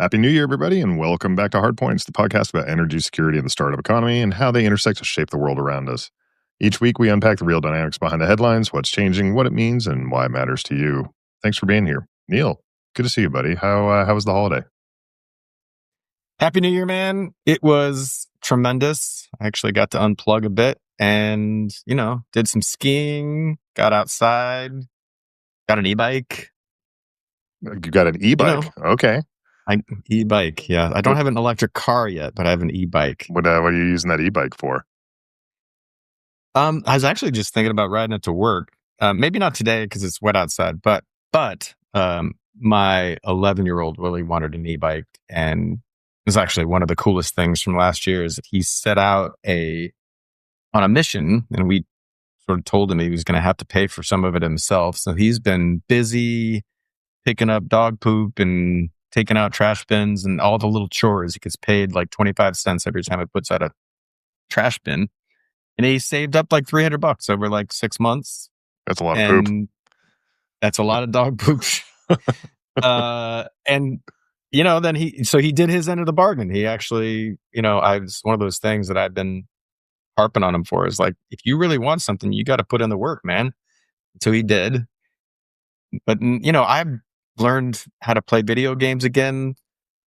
Happy New Year, everybody, and welcome back to Hardpoints, the podcast about energy security and the startup economy and how they intersect to shape the world around us. Each week, we unpack the real dynamics behind the headlines, what's changing, what it means, and why it matters to you. Thanks for being here. Neal, good to see you, buddy. How was the holiday? Happy New Year, man. It was tremendous. I actually got to unplug a bit and, did some skiing, got outside, got an e-bike. You got an e-bike? Okay. E-bike, yeah. I don't have an electric car yet, but I have an e-bike. What are you using that e-bike for? I was actually just thinking about riding it to work. Maybe not today because it's wet outside, but my 11-year-old really wanted an e-bike, and it was actually one of the coolest things from last year is that he set out on a mission, and we sort of told him he was going to have to pay for some of it himself. So he's been busy picking up dog poop and taking out trash bins and all the little chores. He gets paid like 25 cents every time he puts out a trash bin. And he saved up like $300 over like 6 months. That's a lot of poop. That's a lot of dog poop. Then he did his end of the bargain. He actually, it's one of those things that I've been harping on him for is like, if you really want something, you got to put in the work, man. So he did. But, I've learned how to play video games again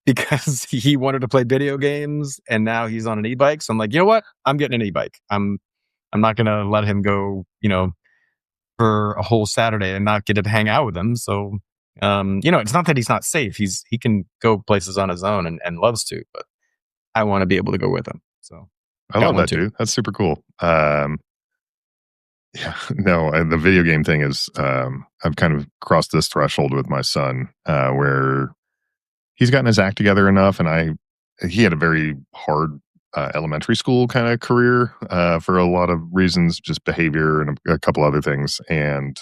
because he wanted to play video games and now he's on an e-bike. So I'm like, you know what? I'm getting an e-bike. I'm not going to let him go, for a whole Saturday and not get to hang out with him. So, it's not that he's not safe. He can go places on his own and loves to, but I want to be able to go with him. So I love that, dude. That's super cool. The video game thing is, I've kind of crossed this threshold with my son, where he's gotten his act together enough, and he had a very hard elementary school kind of career for a lot of reasons, just behavior and a couple other things. And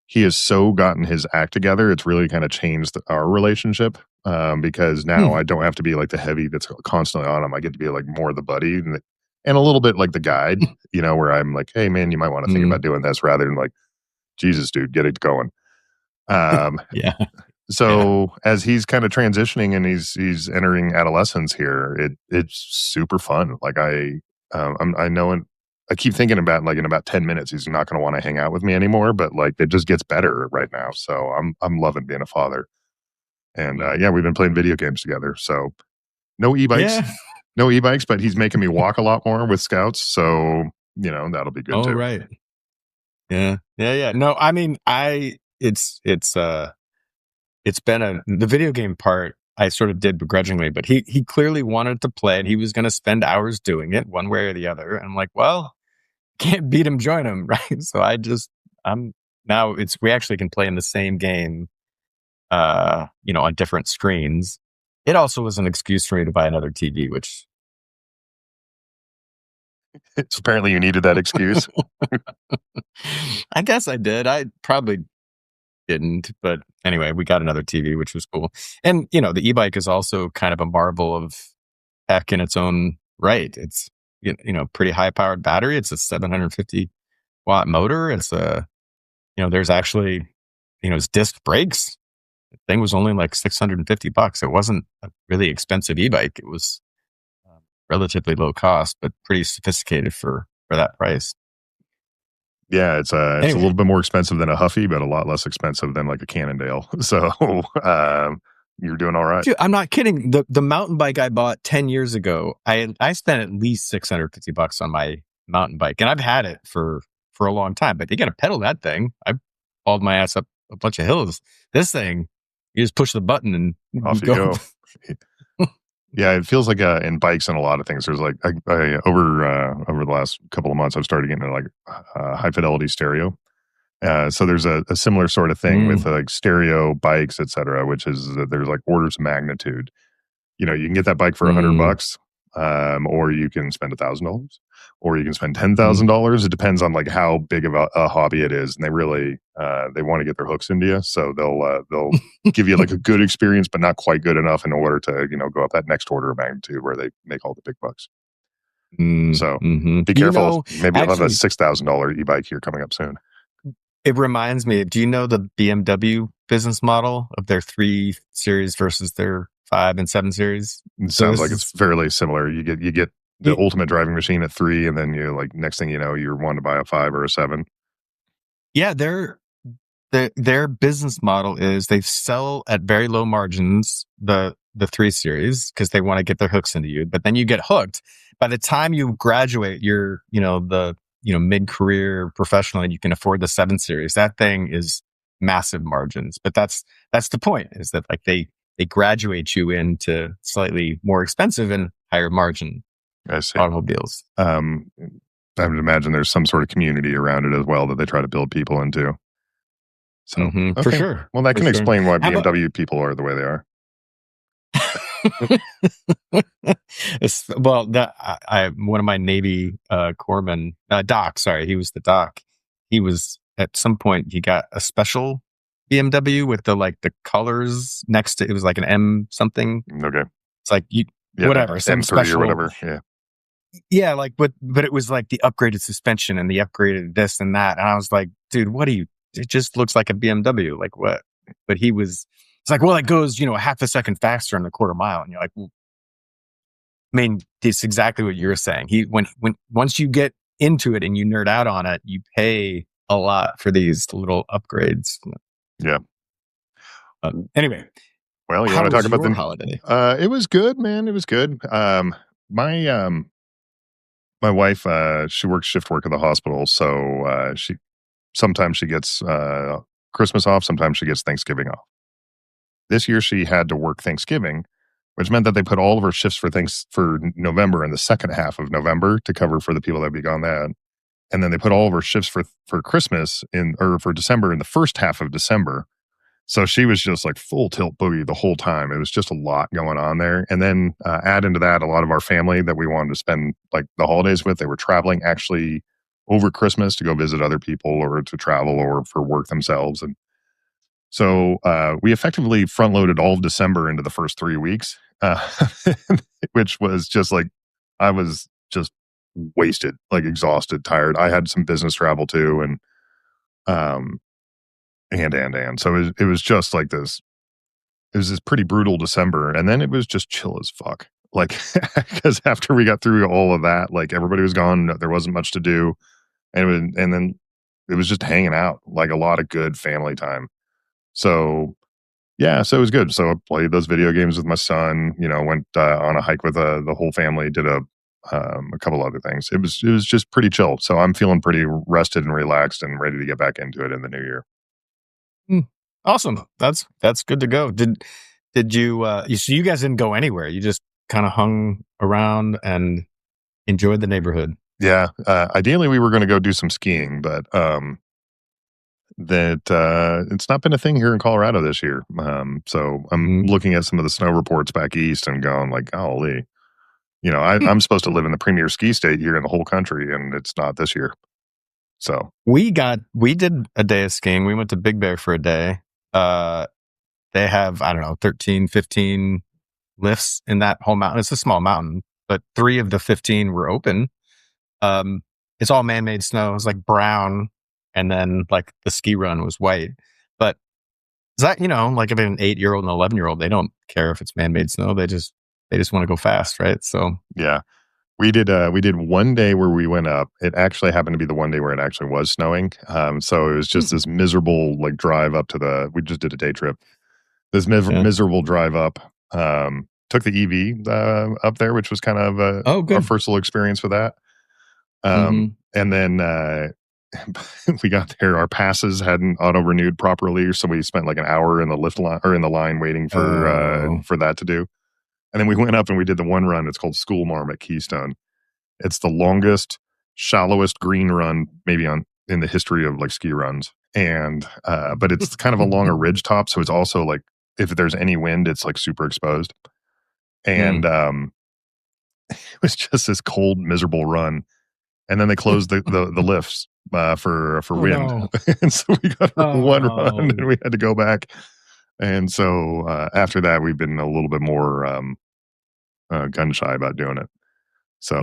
he has so gotten his act together, it's really kind of changed our relationship because now I don't have to be like the heavy that's constantly on him. I get to be like more the buddy and a little bit like the guide, where I'm like, hey, man, you might want to think about doing this rather than like, Jesus, dude, get it going. Yeah. So as he's kind of transitioning and he's entering adolescence here, it's super fun. Like I know, and I keep thinking about like in about 10 minutes, he's not going to want to hang out with me anymore, but like it just gets better right now. So I'm loving being a father. And we've been playing video games together. So no e-bikes. Yeah. No e-bikes, but he's making me walk a lot more with scouts. So, that'll be good too. Oh, right. Yeah. No, I mean, it's been the video game part I sort of did begrudgingly, but he clearly wanted to play and he was going to spend hours doing it one way or the other. And I'm like, well, can't beat him, join him. Right. So we actually can play in the same game, on different screens. It also was an excuse for me to buy another TV, which. It's apparently you needed that excuse. I guess I did. I probably didn't, but anyway, we got another TV, which was cool. And, the e-bike is also kind of a marvel of tech in its own right. It's, pretty high powered battery. It's a 750 watt motor. It's there's actually, it's disc brakes. The thing was only like $650. It wasn't a really expensive e-bike. It was relatively low cost, but pretty sophisticated for that price. Yeah, it's a little bit more expensive than a Huffy, but a lot less expensive than like a Cannondale. So you're doing all right. Dude, I'm not kidding. The mountain bike I bought 10 years ago, I spent at least $650 on my mountain bike, and I've had it for a long time. But you got to pedal that thing. I hauled my ass up a bunch of hills. This thing, you just push the button and off you go. Yeah, it feels like in bikes and a lot of things. There's like over the last couple of months, I've started getting like high fidelity stereo. So there's a similar sort of thing with like stereo bikes, etc., which is there's like orders of magnitude. You can get that bike for $100, or you can spend $1,000, or you can spend $10,000. It depends on like how big of a hobby it is, and they really they want to get their hooks into you, so they'll give you like a good experience, but not quite good enough in order to go up that next order of magnitude where they make all the big bucks. So be careful. Maybe I'll have a $6,000 e-bike here coming up soon. It reminds me, do you know the BMW business model of their 3 series versus their 5 and 7 series? It So sounds this like it's is fairly similar. You get the ultimate driving machine at 3, and then you like next thing you know, you're wanting to buy a 5 or a 7. yeah, their business model is they sell at very low margins the 3 series because they want to get their hooks into you, but then you get hooked. By the time you graduate, you're, mid-career professional and you can afford the 7 series. That thing is massive margins. But that's the point, is that like they graduate you into slightly more expensive and higher margin I see. automobiles. I would imagine there's some sort of community around it as well that they try to build people into. So, For okay. sure. Well, that For can sure. explain why How about BMW people are the way they are. well, I one of my Navy corpsmen, doc. Sorry, he was the doc. He was at some point he got a special BMW with the colors next to it was like an M something. Okay. It's like Yeah, whatever, some M3 special or whatever. Yeah. Yeah, like but it was like the upgraded suspension and the upgraded this and that, and I was like, dude, what do you? It just looks like a BMW. Like what? But he was. It's like, well, it goes, a half a second faster in a quarter mile, and you're like, well, I mean, it's exactly what you're saying. When once you get into it and you nerd out on it, you pay a lot for these little upgrades. Yeah. Anyway, Well, you how want to talk was about your holiday? it was good, man. It was good. My my wife, she works shift work at the hospital, so she sometimes she gets Christmas off, sometimes she gets Thanksgiving off. This year she had to work Thanksgiving, which meant that they put all of her shifts for November in the second half of November to cover for the people that would be gone then. And then they put all of her shifts for Christmas or for December in the first half of December. So she was just like full tilt boogie the whole time. It was just a lot going on there. And then add into that a lot of our family that we wanted to spend like the holidays with. They were traveling actually over Christmas to go visit other people or to travel or for work themselves. And so we effectively front loaded all of December into the first 3 weeks, which was just like, I was just wasted, like exhausted, tired. I had some business travel too. Um, and so it was just like this. It was this pretty brutal December, and then it was just chill as fuck. Like, because after we got through all of that, like everybody was gone, there wasn't much to do, and then it was just hanging out, like a lot of good family time. So yeah, so it was good. So I played those video games with my son. Went on a hike with the whole family. Did a couple other things. It was just pretty chill. So I'm feeling pretty rested and relaxed and ready to get back into it in the new year. Awesome. That's good to go. Did you so you guys didn't go anywhere. You just kind of hung around and enjoyed the neighborhood. Yeah. Ideally, we were going to go do some skiing, but it's not been a thing here in Colorado this year. So I'm looking at some of the snow reports back east and going like, golly, I'm supposed to live in the premier ski state here in the whole country, and it's not this year. So we did a day of skiing. We went to Big Bear for a day. They have, I don't know, 13, 15 lifts in that whole mountain. It's a small mountain, but 3 of the 15 were open. It's all man-made snow. It's like brown, and then like the ski run was white. But is that, like if an 8-year-old and 11-year-old, they don't care if it's man-made snow. They just want to go fast, right? So yeah, we did one day where we went up. It actually happened to be the one day where it actually was snowing. So it was just this miserable like drive up we just did a day trip. This miserable drive up. Took the EV up there, which was kind of our first little experience with that. And then we got there. Our passes hadn't auto renewed properly, so we spent like an hour in the lift line or in the line waiting for that to do. And then we went up and we did the one run. It's called School Marm at Keystone. It's the longest, shallowest green run maybe in the history of like ski runs. And but it's kind of along a ridge top, so it's also like if there's any wind, it's like super exposed. And it was just this cold, miserable run. And then they closed the lifts for wind. No. And so we got one run and we had to go back. And so after that, we've been a little bit more gun shy about doing it. So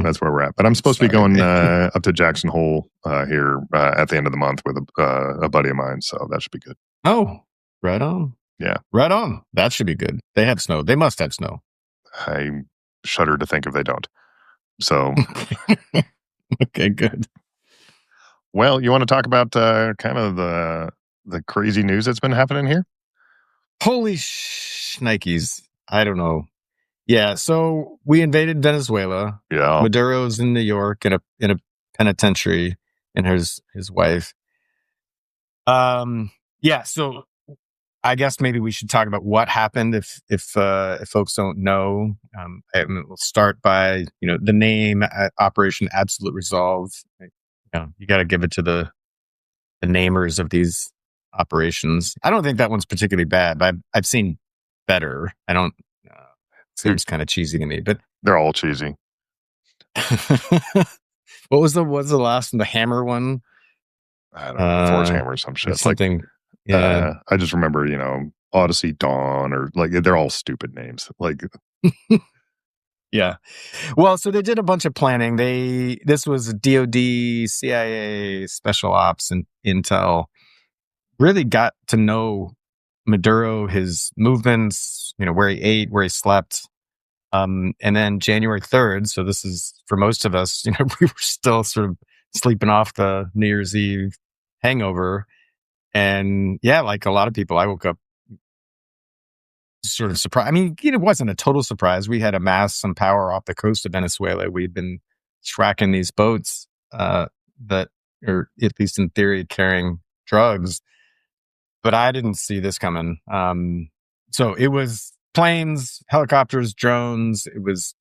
that's where we're at. But I'm supposed to be going up to Jackson Hole here at the end of the month with a buddy of mine. So that should be good. Oh, right on. Yeah. Right on. That should be good. They have snow. They must have snow. I shudder to think if they don't. So. Okay, good. Well, you want to talk about kind of the crazy news that's been happening here? Holy shnikes. I don't know. Yeah, so we invaded Venezuela. Yeah. Maduro's in New York in a penitentiary, and his wife. Yeah, so I guess maybe we should talk about what happened if folks don't know. We'll start by the name Operation Absolute Resolve. You got to give it to the namers of these operations. I don't think that one's particularly bad, but I've seen better. I don't. Seems kind of cheesy to me, but they're all cheesy. What was the last one? The hammer one? I don't know. Force hammer, some shit. Something. Yeah. I just remember, Odyssey Dawn, or like they're all stupid names. Like. Yeah. Well, so they did a bunch of planning. This was DOD, CIA, Special Ops, and Intel. Really got to know Maduro, his movements, where he ate, where he slept. And then January 3rd, so this is for most of us, we were still sort of sleeping off the New Year's Eve hangover. And yeah, like a lot of people, I woke up sort of surprised. I mean, it wasn't a total surprise. We had amassed some power off the coast of Venezuela. We'd been tracking these boats that are, at least in theory, carrying drugs. But I didn't see this coming. So it was planes, helicopters, drones. It was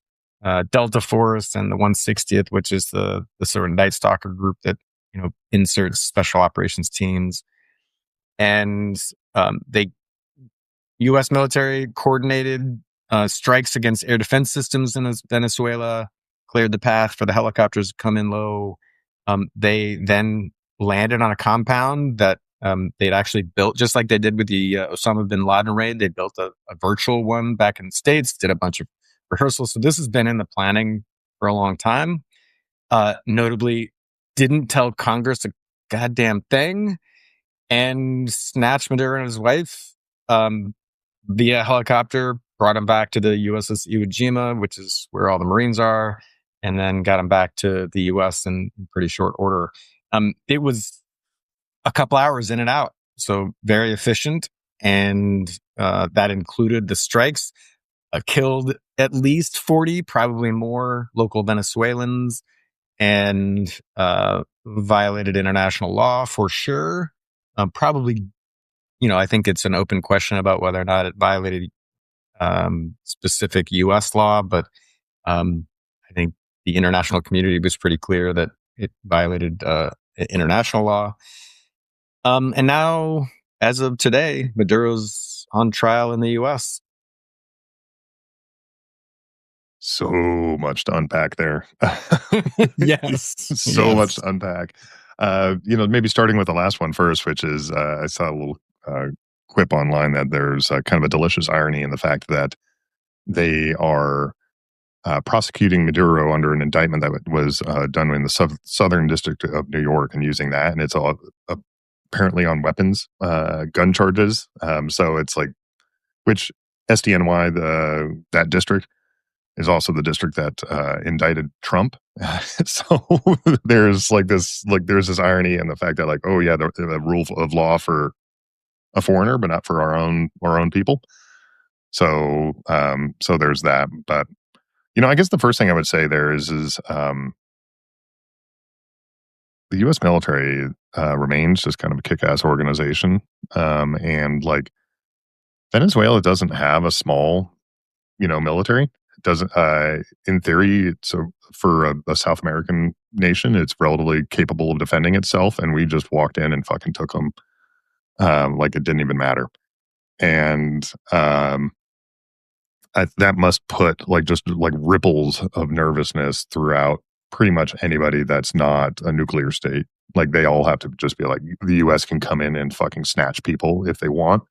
Delta Force and the 160th, which is the sort of Night Stalker group that inserts special operations teams. And U.S. military coordinated strikes against air defense systems in Venezuela, cleared the path for the helicopters to come in low. They then landed on a compound that they'd actually built, just like they did with the Osama bin Laden raid. They built a virtual one back in the States, did a bunch of rehearsals. So this has been in the planning for a long time. Notably, didn't tell Congress a goddamn thing, and snatched Maduro and his wife via helicopter, brought him back to the USS Iwo Jima, which is where all the Marines are, and then got him back to the US in pretty short order. It was a couple hours in and out, so very efficient, and that included the strikes. Killed at least 40, probably more, local Venezuelans, and violated international law for sure. Probably, I think it's an open question about whether or not it violated specific U.S. law, but I think the international community was pretty clear that it violated international law. And now, as of today, Maduro's on trial in the U.S. So much to unpack there. Yes. So much to unpack. Maybe starting with the last one first, which is I saw a little quip online that there's kind of a delicious irony in the fact that they are prosecuting Maduro under an indictment that was done in the Southern District of New York, and using that, and it's all apparently on weapons, gun charges. So it's like, which SDNY, that district, is also the district that indicted Trump. So there's this irony in the fact that, like, oh yeah, the rule of law for a foreigner, but not for our own people. So there's that. But I guess the first thing I would say there is the U.S. military remains just kind of a kick-ass organization, and like Venezuela doesn't have a small military. It doesn't, in theory, so for a South American nation, it's relatively capable of defending itself, and we just walked in and fucking took them like it didn't even matter. And that must put just ripples of nervousness throughout pretty much anybody that's not a nuclear state. Like, they all have to just be like, the U.S. can come in and fucking snatch people if they want,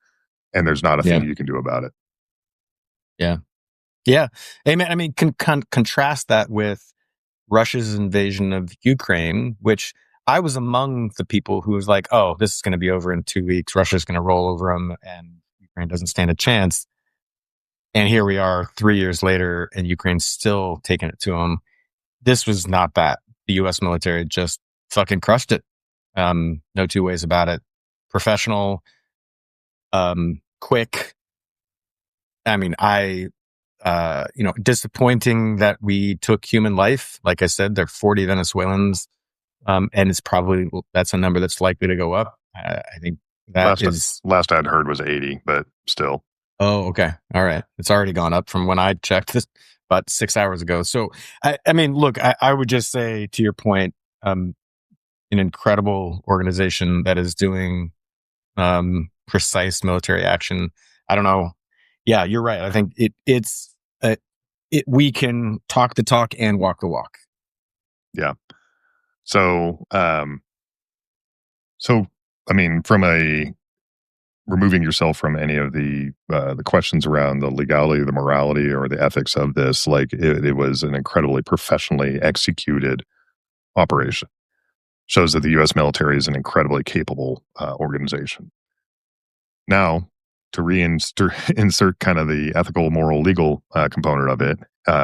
and there's not a thing you can do about it. Yeah. Yeah. I mean, contrast that with Russia's invasion of Ukraine, which I was among the people who was like, oh, this is going to be over in 2 weeks. Russia's going to roll over them and Ukraine doesn't stand a chance. And here we are 3 years later and Ukraine's still taking it to them. This was not that. The U.S. military just fucking crushed it. No two ways about it. Professional, quick. I mean, disappointing that we took human life. Like I said, there are 40 Venezuelans, and that's a number that's likely to go up. I think last I'd heard was 80, but still. Oh, okay. All right. It's already gone up from when I checked this about 6 hours ago. So, I mean, look, I would just say to your point, an incredible organization that is doing precise military action. I don't know. Yeah, you're right. I think we can talk the talk and walk the walk. Yeah. So, I mean, from removing yourself from any of the questions around the legality, the morality, or the ethics of this, like it was an incredibly professionally executed operation. Shows that the U.S. military is an incredibly capable organization. Now, to insert kind of the ethical, moral, legal component of it,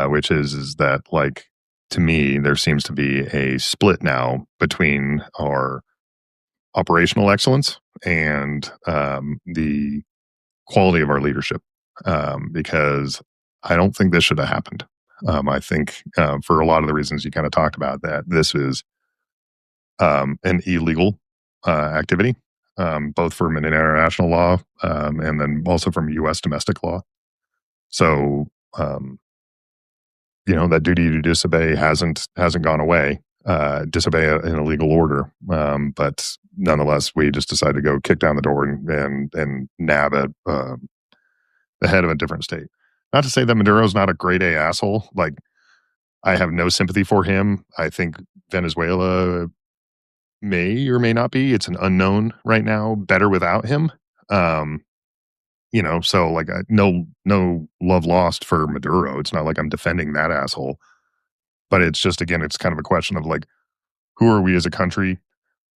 which is that, like, to me, there seems to be a split now between our operational excellence and the quality of our leadership, because I don't think this should have happened. I think for a lot of the reasons you kind of talked about, that this is an illegal activity, both from an international law and then also from U.S. domestic law. So, that duty to disobey hasn't gone away. Disobey an illegal order, but nonetheless, we just decided to go kick down the door and nab at the head of a different state. Not to say that Maduro's not a grade A asshole. Like, I have no sympathy for him. I think Venezuela may or may not be. It's an unknown right now. Better without him. So like no love lost for Maduro. It's not like I'm defending that asshole. But it's just, again, it's kind of a question of like, who are we as a country?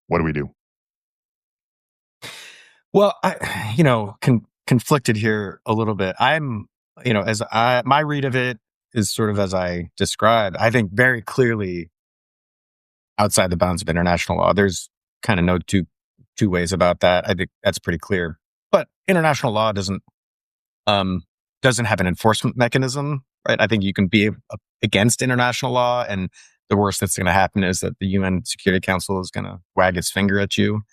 What do we do? Well, conflicted here a little bit. I'm, my read of it is sort of as I described. I think very clearly outside the bounds of international law. There's kind of no two ways about that. I think that's pretty clear. But international law doesn't have an enforcement mechanism, right? I think you can be against international law, and the worst that's going to happen is that the UN Security Council is going to wag its finger at you.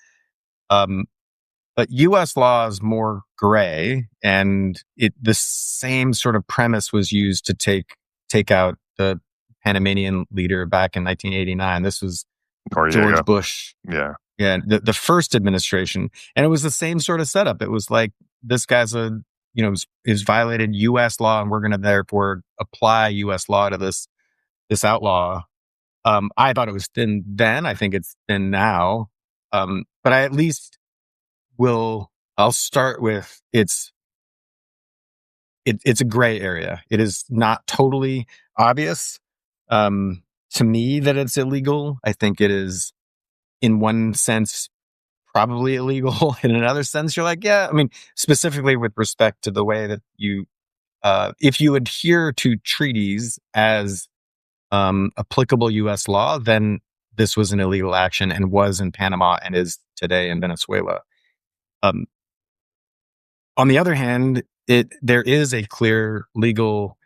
But U.S. law is more gray, and the same sort of premise was used to take out the Panamanian leader back in 1989. This was George Bush. Yeah. Yeah, the first administration. And it was the same sort of setup. It was like, this guy's is violated U.S. law, and we're going to therefore apply U.S. law to this outlaw. I thought it was thin then. I think it's thin now. But I at least I'll start with it's a gray area. It is not totally obvious to me that it's illegal. I think it is, in one sense, probably illegal. In another sense, you're like, yeah. I mean, specifically with respect to the way that if you adhere to treaties as applicable U.S. law, then this was an illegal action and was in Panama and is today in Venezuela. On the other hand, there is a clear legal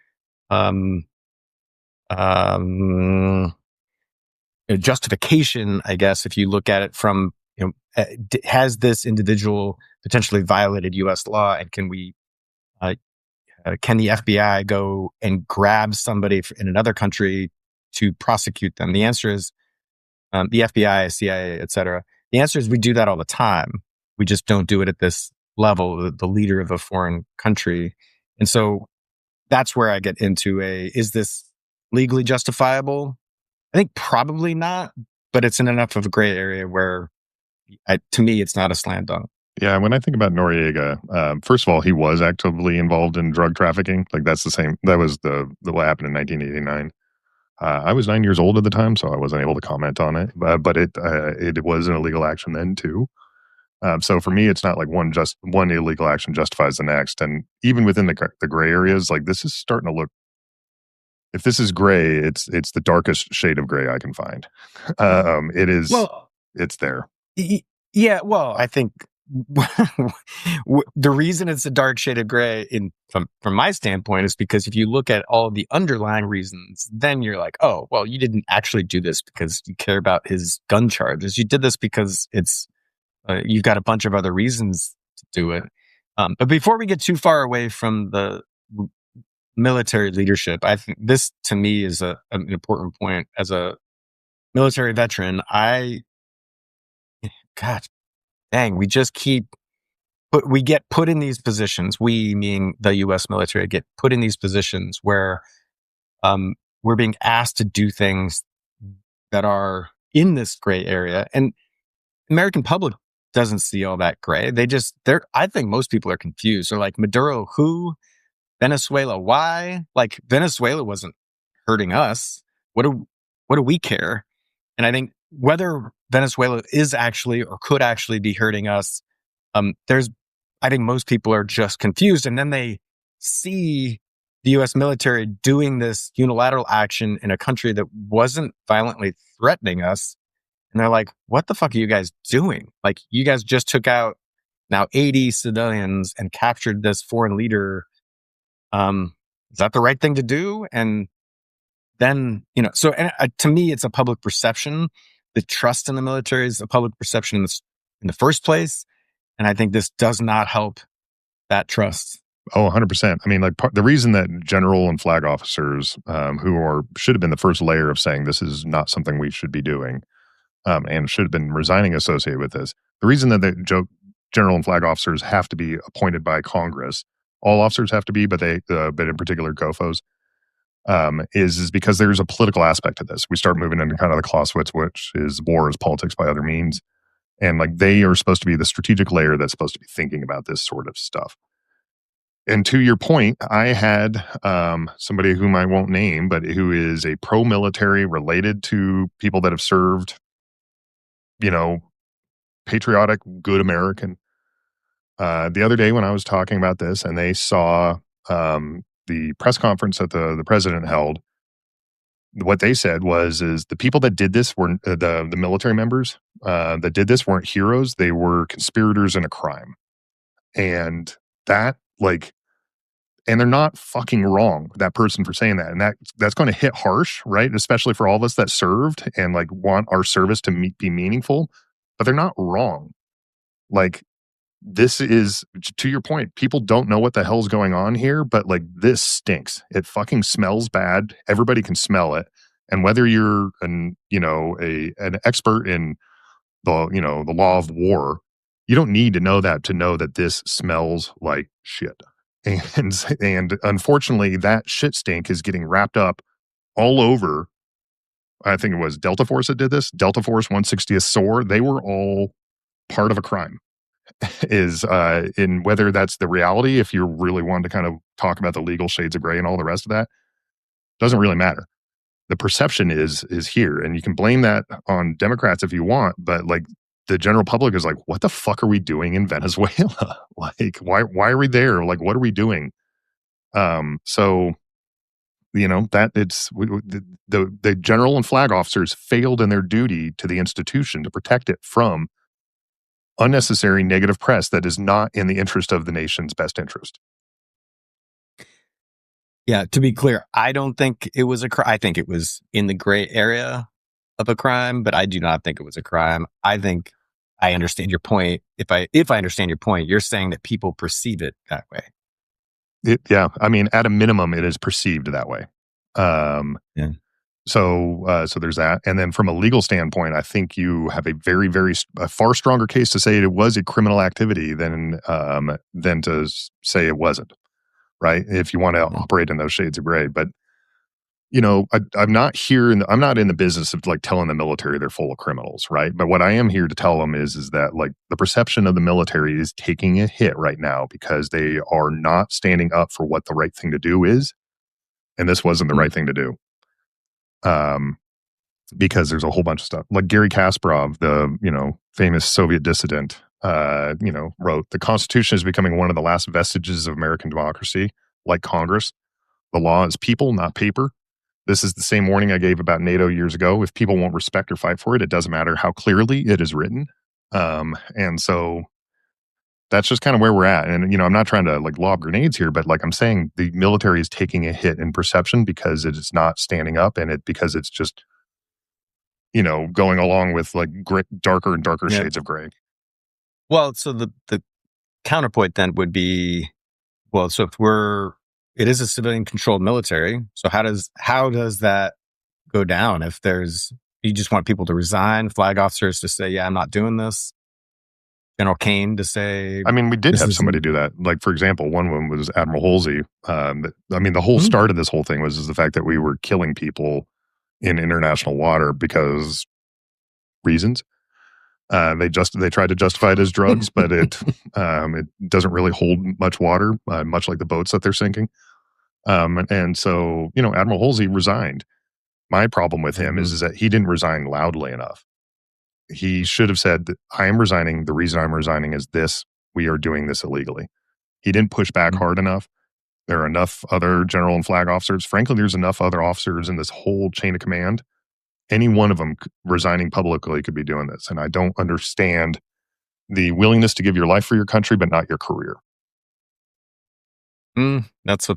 justification, I guess, if you look at it from, has this individual potentially violated U.S. law, and can the FBI go and grab somebody in another country to prosecute them? The answer is the FBI, CIA, etc. The answer is we do that all the time. We just don't do it at this level, the leader of a foreign country. And so that's where I get into is this legally justifiable? I think probably not, but it's in enough of a gray area where, to me, it's not a slam dunk. Yeah, when I think about Noriega, first of all, he was actively involved in drug trafficking. Like that's the same. That was the what happened in 1989. I was 9 years old at the time, so I wasn't able to comment on it. But it was an illegal action then too. So for me, it's not like one illegal action justifies the next. And even within the gray areas, like this is starting to look. If this is gray, it's the darkest shade of gray I can find. It is. Well, It's there. yeah, well, I think the reason it's a dark shade of gray from my standpoint is because if you look at all of the underlying reasons, then you're like, oh, well, you didn't actually do this because you care about his gun charges. You did this because you've got a bunch of other reasons to do it. But before we get too far away from the military leadership, I think this to me is an important point. As a military veteran, God dang, we get put in these positions. We, meaning the U.S. military, get put in these positions where we're being asked to do things that are in this gray area, and American public doesn't see all that gray. I think most people are confused. They're like, Maduro, who? Venezuela, why? Like Venezuela wasn't hurting us. What do we care? And I think whether Venezuela is actually or could actually be hurting us, I think most people are just confused. And then they see the U.S. military doing this unilateral action in a country that wasn't violently threatening us. And they're like, what the fuck are you guys doing? Like, you guys just took out now 80 civilians and captured this foreign leader. Is that the right thing to do? And then, to me, it's a public perception. The trust in the military is a public perception in the first place. And I think this does not help that trust. Oh, 100%. I mean, like the reason that general and flag officers, should have been the first layer of saying this is not something we should be doing, and should have been resigning associated with this. The reason that general and flag officers have to be appointed by Congress, all officers have to be, but but in particular COFOs, is because there's a political aspect to this. We start moving into kind of the Clausewitz, which is war is politics by other means. And like they are supposed to be the strategic layer that's supposed to be thinking about this sort of stuff. And to your point, I had somebody whom I won't name, but who is a pro-military related to people that have served, patriotic, good American. The other day when I was talking about this and they saw the press conference that the president held, what they said is the people that did this were the military members that did this weren't heroes. They were conspirators in a crime. And that and they're not fucking wrong, that person, for saying that. And that's going to hit harsh, right? Especially for all of us that served and like want our service to be meaningful, but they're not wrong. Like, this is, to your point, people don't know what the hell's going on here, but like this stinks. It fucking smells bad. Everybody can smell it. And whether you're an expert in the law of war, you don't need to know that this smells like shit. And unfortunately, that shit stink is getting wrapped up all over. I think it was Delta Force that did this. Delta Force 160th SOAR. They were all part of a crime. Is in whether that's the reality, if you really wanted to kind of talk about the legal shades of gray and all the rest of that, doesn't really matter. The perception is here, and you can blame that on Democrats if you want, but like the general public is like, what the fuck are we doing in Venezuela? Like, why are we there? Like, what are we doing? So that the general and flag officers failed in their duty to the institution to protect it from unnecessary negative press that is not in the interest of the nation's best interest. Yeah, to be clear, I don't think it was a crime. I think it was in the gray area of a crime, but I do not think it was a crime. I think I understand your point. If I understand your point, you're saying that people perceive it that way. Yeah, I mean, at a minimum, it is perceived that way. Yeah. So there's that. And then from a legal standpoint, I think you have a very, very a far stronger case to say it was a criminal activity than to say it wasn't, right? If you want to operate in those shades of gray. But I'm not here, I'm not in the business of like telling the military they're full of criminals, right? But what I am here to tell them is that like the perception of the military is taking a hit right now because they are not standing up for what the right thing to do is, and this wasn't the right thing to do. Because there's a whole bunch of stuff like Gary Kasparov, the famous Soviet dissident, wrote the Constitution is becoming one of the last vestiges of American democracy, like Congress. The law is people, not paper. This is the same warning I gave about NATO years ago. If people won't respect or fight for it, it doesn't matter how clearly it is written. And so that's just kind of where we're at. And, I'm not trying to like lob grenades here, but like I'm saying, the military is taking a hit in perception because it is not standing up because it's just, going along with like darker and darker shades of gray. Well, so the counterpoint then would be, so if it is a civilian controlled military. So how does that go down if you just want people to resign, flag officers to say, yeah, I'm not doing this. General Kane to say, I mean, we did have somebody do that. Like, for example, one of them was Admiral Halsey. The whole start of this whole thing was the fact that we were killing people in international water because reasons. They tried to justify it as drugs, but it doesn't really hold much water, much like the boats that they're sinking. And so, Admiral Halsey resigned. My problem with him is that he didn't resign loudly enough. He should have said, I am resigning. The reason I'm resigning is this. We are doing this illegally. He didn't push back hard enough. There are enough other general and flag officers. Frankly, there's enough other officers in this whole chain of command. Any one of them resigning publicly could be doing this. And I don't understand the willingness to give your life for your country, but not your career. That's a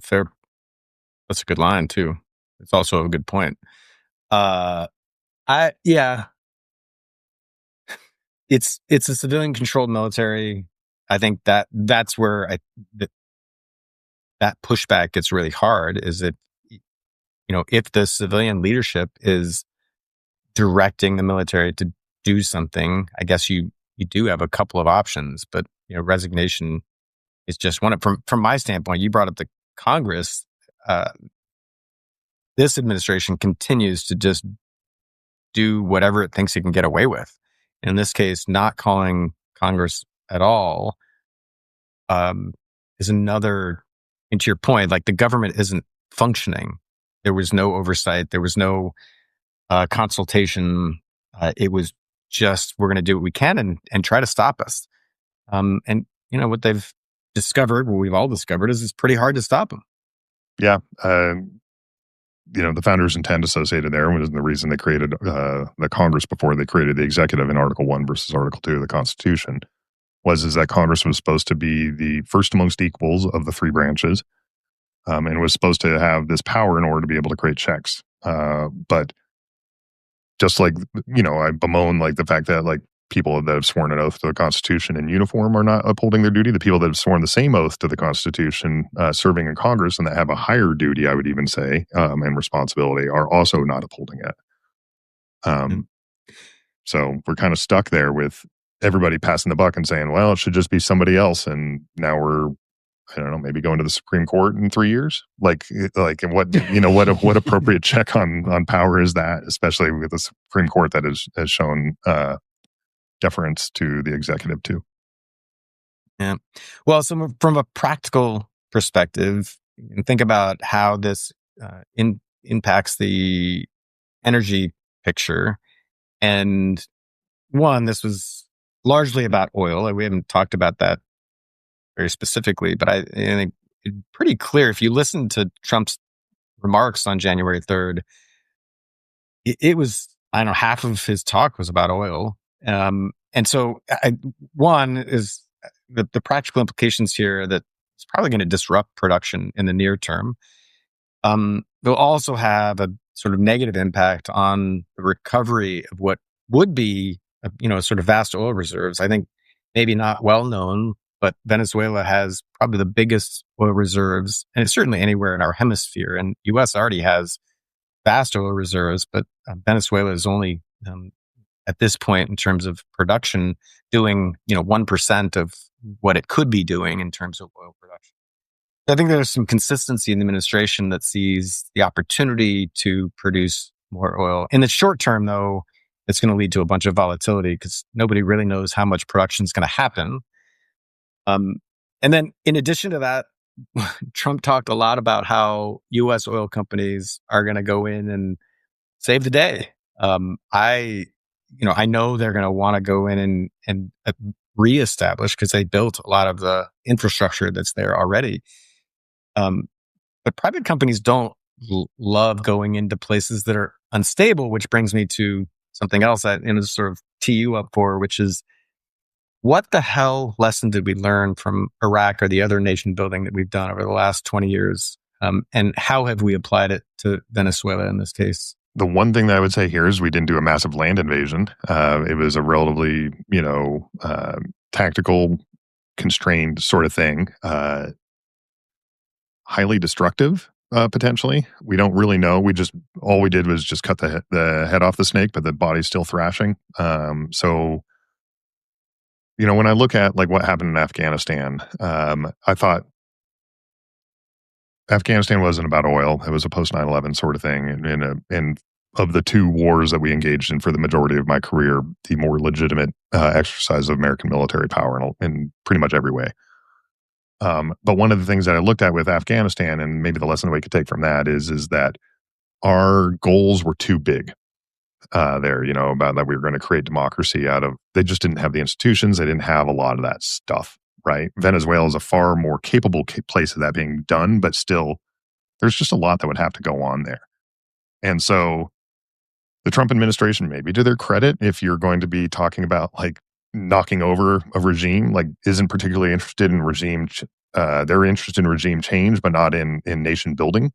good line too. It's also a good point. It's a civilian controlled military. I think that's where that pushback gets really hard is that, if the civilian leadership is directing the military to do something, I guess you do have a couple of options, but resignation is just one. From my standpoint, you brought up the Congress. This administration continues to just do whatever it thinks it can get away with. In this case, not calling Congress at all is another, and to your point, like the government isn't functioning. There was no oversight. There was no consultation. It was just, we're going to do what we can and try to stop us. And what they've discovered, what we've all discovered, is it's pretty hard to stop them. Yeah. The founders' intent associated there was the reason they created the Congress before they created the executive in Article 1 versus Article 2 of the Constitution is that Congress was supposed to be the first amongst equals of the three branches and was supposed to have this power in order to be able to create checks. But just like, I bemoan like the fact that like people that have sworn an oath to the Constitution in uniform are not upholding their duty. The people that have sworn the same oath to the Constitution serving in Congress and that have a higher duty, I would even say, and responsibility are also not upholding it. So we're kind of stuck there with everybody passing the buck and saying, well, it should just be somebody else. And now we're, I don't know, maybe going to the Supreme Court in 3 years. And what appropriate check on power is that, especially with the Supreme Court that has shown deference to the executive too. Yeah. Well, so from a practical perspective, and think about how this impacts the energy picture. And one, this was largely about oil. We haven't talked about that very specifically, but I think it's pretty clear if you listen to Trump's remarks on January 3rd, it was, I don't know, half of his talk was about oil. And so one is the practical implications here that it's probably going to disrupt production in the near term. They'll also have a sort of negative impact on the recovery of what would be, sort of vast oil reserves. I think maybe not well known, but Venezuela has probably the biggest oil reserves, and it's certainly anywhere in our hemisphere. And U.S. already has vast oil reserves, but Venezuela is only at this point in terms of production doing 1% of what it could be doing in terms of oil production. I think there's some consistency in the administration that sees the opportunity to produce more oil. In the short term, though, it's going to lead to a bunch of volatility because nobody really knows how much production is going to happen. And then in addition to that, Trump talked a lot about how U.S. oil companies are going to go in and save the day. I know they're going to want to go in and reestablish because they built a lot of the infrastructure that's there already. But private companies don't love going into places that are unstable, which brings me to something else that sort of tee you up for, which is what the hell lesson did we learn from Iraq or the other nation building that we've done over the last 20 years? And how have we applied it to Venezuela in this case? The one thing that I would say here is we didn't do a massive land invasion. It was a relatively, tactical, constrained sort of thing. Highly destructive, potentially. We don't really know. All we did was just cut the head off the snake, but the body's still thrashing. So, when I look at like what happened in Afghanistan, I thought Afghanistan wasn't about oil. It was a post 9/11 sort of thing. And of the two wars that we engaged in for the majority of my career, the more legitimate exercise of American military power in pretty much every way. But one of the things that I looked at with Afghanistan, and maybe the lesson we could take from that is that our goals were too big there, about that we were going to create democracy they just didn't have the institutions. They didn't have a lot of that stuff. Right. Venezuela is a far more capable place of that being done, but still there's just a lot that would have to go on there. And so the Trump administration, maybe to their credit, if you're going to be talking about like knocking over a regime, like isn't particularly interested in they're interested in regime change, but not in nation building.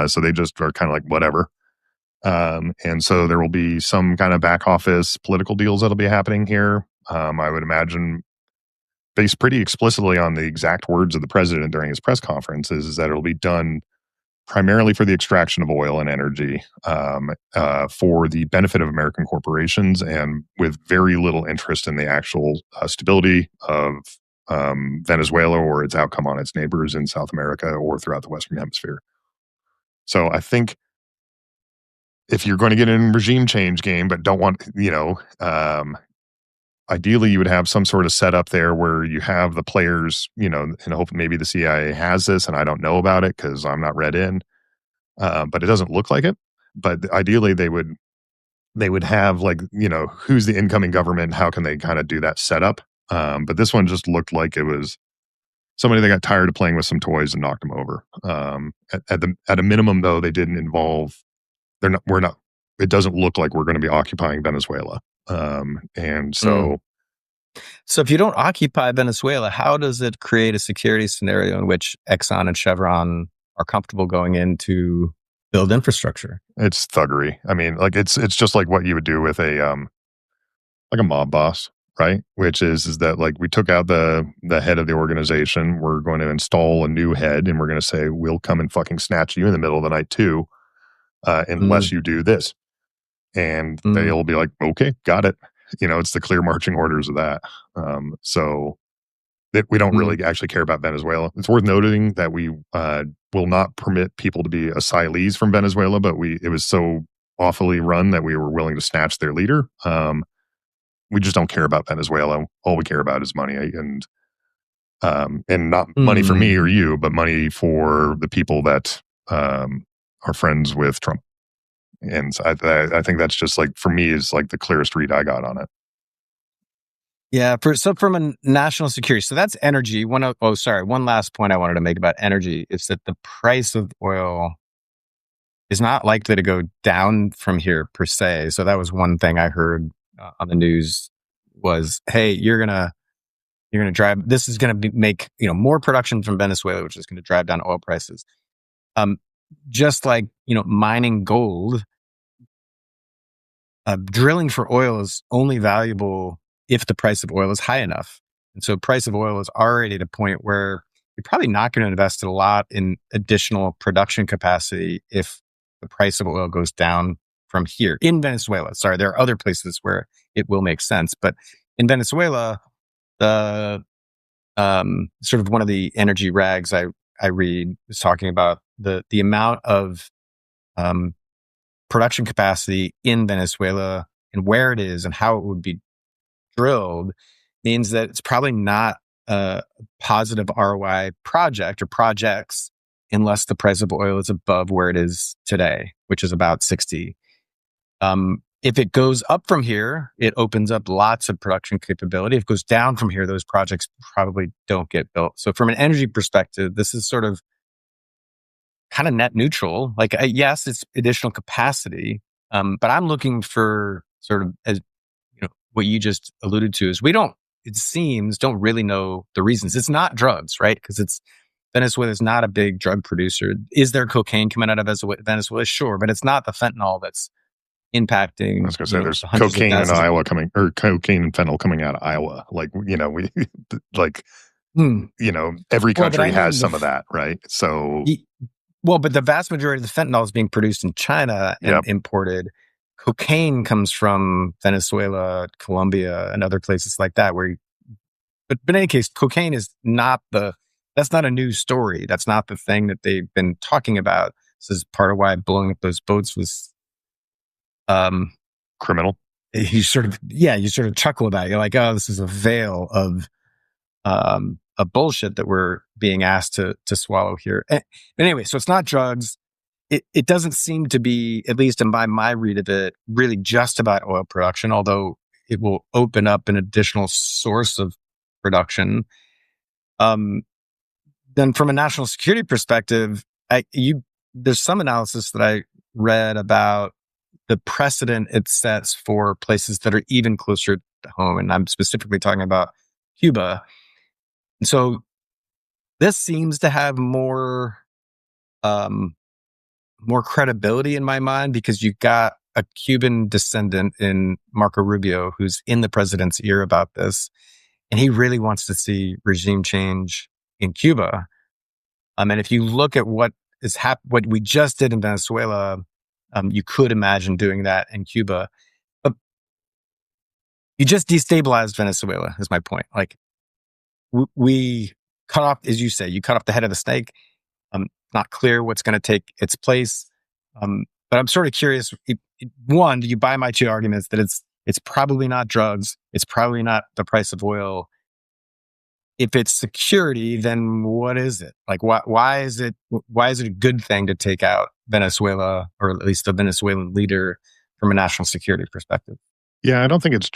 So they just are kind of like whatever. And so there will be some kind of back office political deals that'll be happening here. I would imagine, based pretty explicitly on the exact words of the president during his press conference, is that it'll be done primarily for the extraction of oil and energy, for the benefit of American corporations, and with very little interest in the actual stability of Venezuela or its outcome on its neighbors in South America or throughout the Western Hemisphere. So I think if you're going to get in a regime change game, but don't want, ideally, you would have some sort of setup there where you have the players, and hope maybe the CIA has this, and I don't know about it because I'm not read in, but it doesn't look like it. But ideally, they would have like, who's the incoming government? How can they kind of do that setup? But this one just looked like it was somebody that got tired of playing with some toys and knocked them over. At a minimum, though, they didn't involve. We're not. It doesn't look like we're going to be occupying Venezuela. And so if you don't occupy Venezuela, how does it create a security scenario in which Exxon and Chevron are comfortable going in to build infrastructure? It's thuggery. I mean, like it's just like what you would do with a mob boss, right? Which is that like we took out the head of the organization. We're going to install a new head, and we're going to say we'll come and fucking snatch you in the middle of the night too, unless you do this. And they'll be like, okay, got it. It's the clear marching orders of that. So that we don't really actually care about Venezuela. It's worth noting that we will not permit people to be asylees from Venezuela, but it was so awfully run that we were willing to snatch their leader. We just don't care about Venezuela. All we care about is money, and not money for me or you, but money for the people that are friends with Trump. And I think that's just like, for me, is like the clearest read I got on it. Yeah. From a national security, so that's energy. One last point I wanted to make about energy is that the price of oil is not likely to go down from here per se. So that was one thing I heard on the news was, hey, you're gonna drive. This is gonna make more production from Venezuela, which is going to drive down oil prices. Just like mining gold, drilling for oil is only valuable if the price of oil is high enough. And so price of oil is already at a point where you're probably not going to invest a lot in additional production capacity if the price of oil goes down from here. In Venezuela, sorry, there are other places where it will make sense. But in Venezuela, the sort of one of the energy rags I I read is talking about the amount of production capacity in Venezuela and where it is and how it would be drilled means that it's probably not a positive ROI project or projects unless the price of oil is above where it is today, which is about 60. If it goes up from here, it opens up lots of production capability. If it goes down from here, those projects probably don't get built. So from an energy perspective, this is sort of kind of net neutral. Like, yes, it's additional capacity, but I'm looking for sort of, as what you just alluded to, is it seems, don't really know the reasons. It's not drugs, right? Because Venezuela is not a big drug producer. Is there cocaine coming out of Venezuela? Sure, but it's not the fentanyl that's impacting. I was going to say there's hundreds of cocaine in thousands. Iowa cocaine and fentanyl coming out of Iowa. Like, we like, every Well, but country I has mean, some of that, right? So, but the vast majority of the fentanyl is being produced in China and imported. Cocaine comes from Venezuela, Colombia, and other places like that. But in any case, cocaine is that's not a new story. That's not the thing that they've been talking about. This is part of why blowing up those boats was criminal. You sort of chuckle about it. You're like, oh, this is a veil of a bullshit that we're being asked to swallow here. But anyway, so it's not drugs. It doesn't seem to be, at least in my read of it, really just about oil production, although it will open up an additional source of production. Then from a national security perspective, there's some analysis that I read about the precedent it sets for places that are even closer to home. And I'm specifically talking about Cuba. And so this seems to have more credibility in my mind because you've got a Cuban descendant in Marco Rubio who's in the president's ear about this. And he really wants to see regime change in Cuba. And if you look at what we just did in Venezuela, you could imagine doing that in Cuba. But you just destabilized Venezuela, is my point. Like, we cut off, as you say, you cut off the head of the snake. Not clear what's going to take its place. But I'm sort of curious, one, do you buy my two arguments that it's probably not drugs, it's probably not the price of oil? If it's security, then what is it? Like, why is it a good thing to take out Venezuela, or at least the Venezuelan leader, from a national security perspective? Yeah, I don't think it's.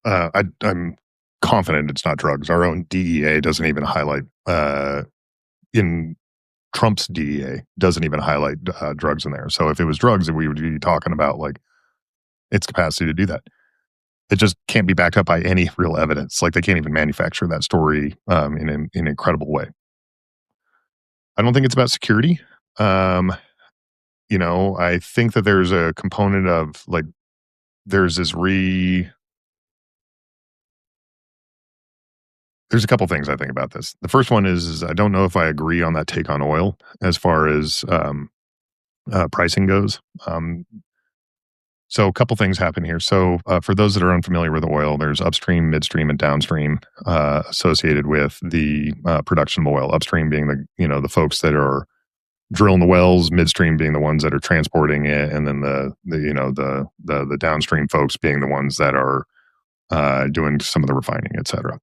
I'm confident it's not drugs. Our own DEA doesn't even highlight. In Trump's DEA doesn't even highlight drugs in there. So if it was drugs, we would be talking about like its capacity to do that. It just can't be backed up by any real evidence. Like, they can't even manufacture that story in an incredible way. I don't think it's about security. I think that there's a component of like, there's a couple things I think about this. The first one is I don't know if I agree on that take on oil as far as pricing goes. So a couple things happen here. So for those that are unfamiliar with oil, there's upstream, midstream, and downstream associated with the production of oil. Upstream being the folks that are drilling the wells, midstream being the ones that are transporting it, and then the downstream folks being the ones that are doing some of the refining, et cetera.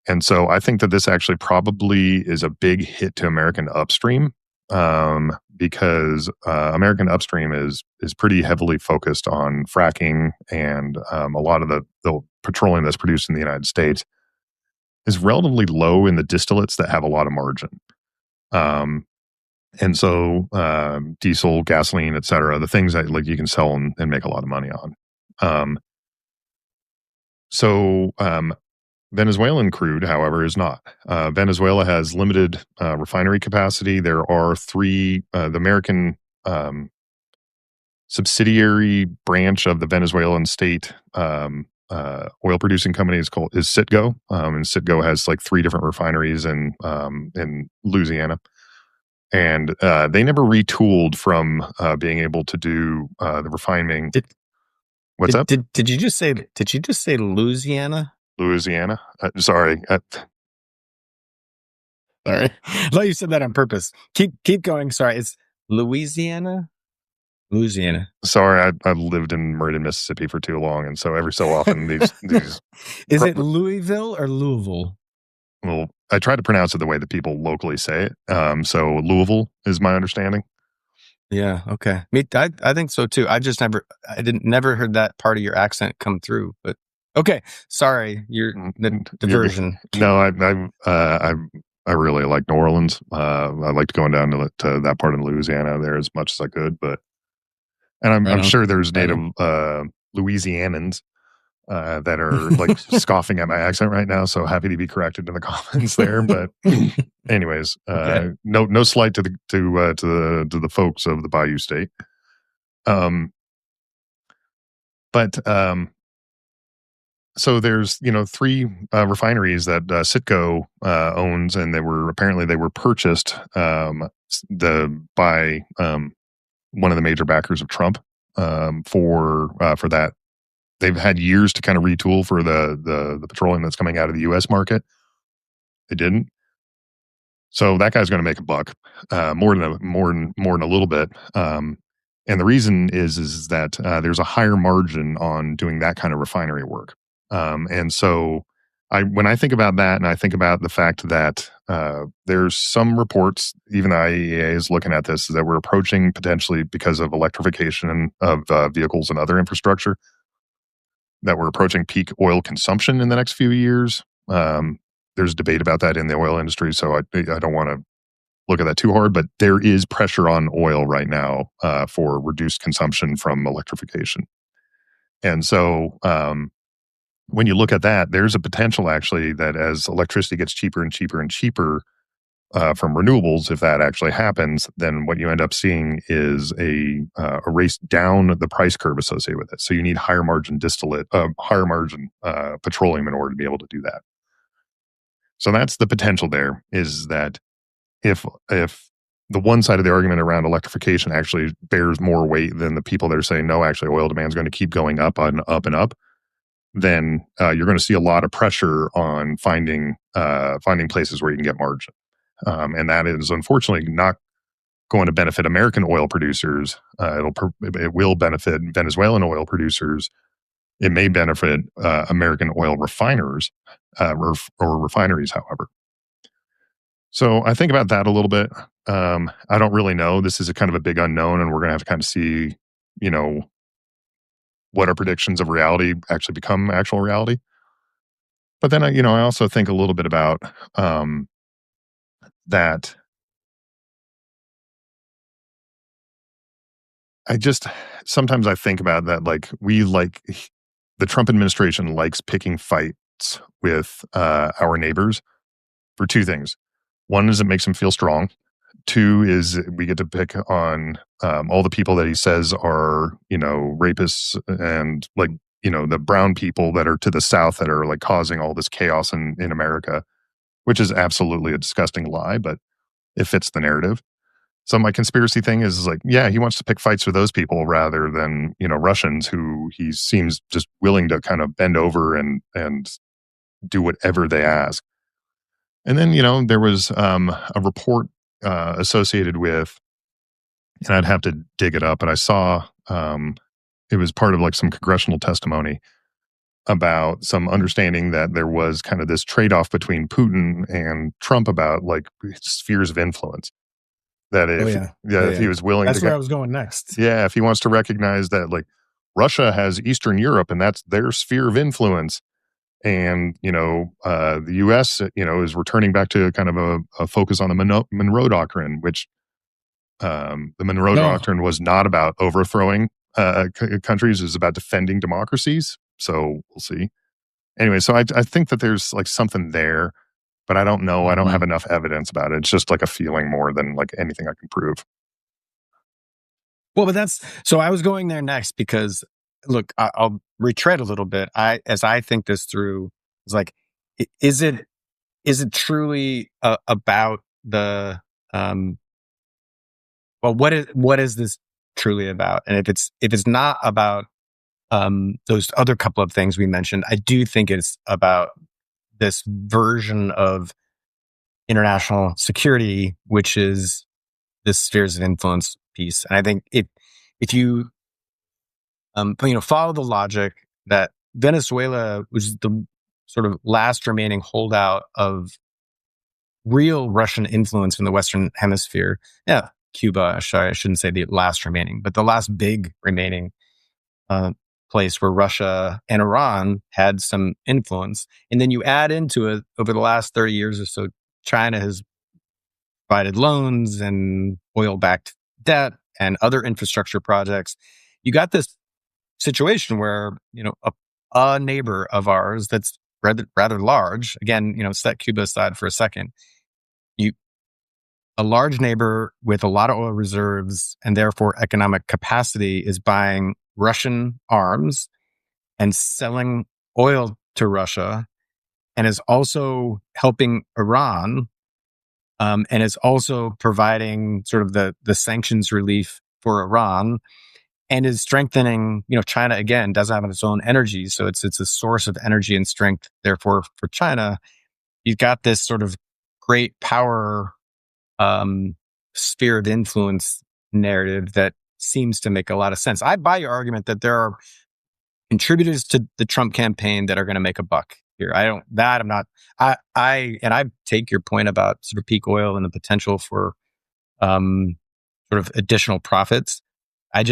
And so I think that this actually probably is a big hit to American upstream, because American upstream is pretty heavily focused on fracking, and a lot of the petroleum that's produced in the United States is relatively low in the distillates that have a lot of margin. And so diesel, gasoline, et cetera, the things that like you can sell and make a lot of money on. Venezuelan crude, however, is not. Venezuela has limited refinery capacity. There are three, the American subsidiary branch of the Venezuelan state oil producing company is Citgo. And Citgo has like three different refineries in Louisiana. And they never retooled from being able to do the refining. What's up? Did you just say Louisiana? Louisiana. Sorry. Sorry. I thought you said that on purpose. Keep going. Sorry. It's Louisiana? Louisiana. Sorry, I lived in Meridian, Mississippi for too long, and so every so often these Is it Louisville or Louisville? well, I try to pronounce it the way that people locally say it. So Louisville is my understanding. Yeah. Okay. I think so too. I just never heard that part of your accent come through. But okay. Sorry, the diversion. No, I really like New Orleans. I liked going down to that part of Louisiana there as much as I could, and I'm, Right I'm on. sure there's Right native Louisianans that are like scoffing at my accent right now. So happy to be corrected in the comments there. But anyways, Okay. no slight to the folks of the Bayou State. So there's three refineries that Citgo owns, and they were purchased by one of the major backers of Trump for that. They've had years to kind of retool for the petroleum that's coming out of the U.S. market. They didn't. So that guy's going to make a buck, more than a little bit. And the reason is that there's a higher margin on doing that kind of refinery work. And so when I think about that, and I think about the fact that there's some reports, even the IEA is looking at this, that we're approaching potentially, because of electrification of vehicles and other infrastructure, that we're approaching peak oil consumption in the next few years. There's debate about that in the oil industry, so I don't want to look at that too hard, but there is pressure on oil right now for reduced consumption from electrification. And so when you look at that, there's a potential actually that as electricity gets cheaper and cheaper and cheaper from renewables, if that actually happens, then what you end up seeing is a race down the price curve associated with it. So you need higher margin petroleum in order to be able to do that. So that's the potential there, is that if the one side of the argument around electrification actually bears more weight than the people that are saying, no, actually oil demand is going to keep going up and up and up, then you're going to see a lot of pressure on finding places where you can get margin. And that is unfortunately not going to benefit American oil producers. It will benefit Venezuelan oil producers. It may benefit American oil refiners or refineries, however. So I think about that a little bit. I don't really know. This is a kind of a big unknown, and we're going to have to kind of see, what our predictions of reality actually become actual reality. But then, I also think a little bit about that. Sometimes I think about that, like the Trump administration likes picking fights with our neighbors for two things. One is it makes them feel strong. Two is we get to pick on all the people that he says are, rapists and the brown people that are to the South that are like causing all this chaos in America, which is absolutely a disgusting lie, but it fits the narrative. So my conspiracy thing is like, yeah, he wants to pick fights with those people rather than, Russians who he seems just willing to kind of bend over and do whatever they ask. And then, there was a report associated with, and I'd have to dig it up, but I saw it was part of like some congressional testimony about some understanding that there was kind of this trade-off between Putin and Trump about like spheres of influence. That if he was willing that's to where I was going next. Yeah, if he wants to recognize that like Russia has Eastern Europe and that's their sphere of influence, and the U.S. Is returning back to kind of a focus on the Monroe Doctrine, which the Monroe Doctrine was not about overthrowing countries; it was about defending democracies. So we'll see. Anyway, so I think that there's like something there, but I don't know. I don't have enough evidence about it. It's just like a feeling more than like anything I can prove. Well, but so I was going there next because, look, I'll retread a little bit. As I think this through, it's like, is it truly about the well, what is this truly about? And if it's not about those other couple of things we mentioned, I do think it's about this version of international security, which is the spheres of influence piece. And I think if you follow the logic that Venezuela was the sort of last remaining holdout of real Russian influence in the Western Hemisphere. Yeah, Cuba. Sorry, I shouldn't say the last remaining, but the last big remaining place where Russia and Iran had some influence. And then you add into it, over the last 30 years or so, China has provided loans and oil-backed debt and other infrastructure projects. You got this situation where, a neighbor of ours that's rather large, again, set Cuba aside for a second, a large neighbor with a lot of oil reserves and therefore economic capacity is buying Russian arms and selling oil to Russia, and is also helping Iran, and is also providing sort of the sanctions relief for Iran, and is strengthening. China again doesn't have its own energy, so it's a source of energy and strength. Therefore, for China, you've got this sort of great power sphere of influence narrative that seems to make a lot of sense. I buy your argument that there are contributors to the Trump campaign that are going to make a buck here. I'm not, I take your point about sort of peak oil and the potential for, sort of additional profits. I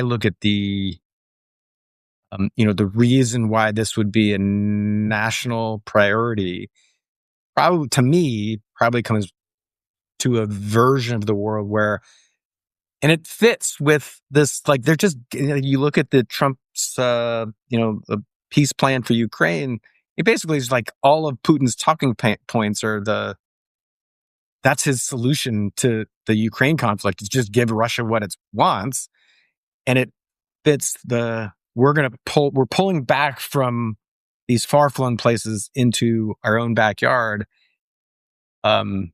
look at the reason why this would be a national priority, probably to me, comes to a version of the world where, and it fits with this, like they're just, you look at the Trump's, the peace plan for Ukraine, it basically is like all of Putin's talking points are that's his solution to the Ukraine conflict, is just give Russia what it wants. And it fits we're pulling back from these far-flung places into our own backyard. It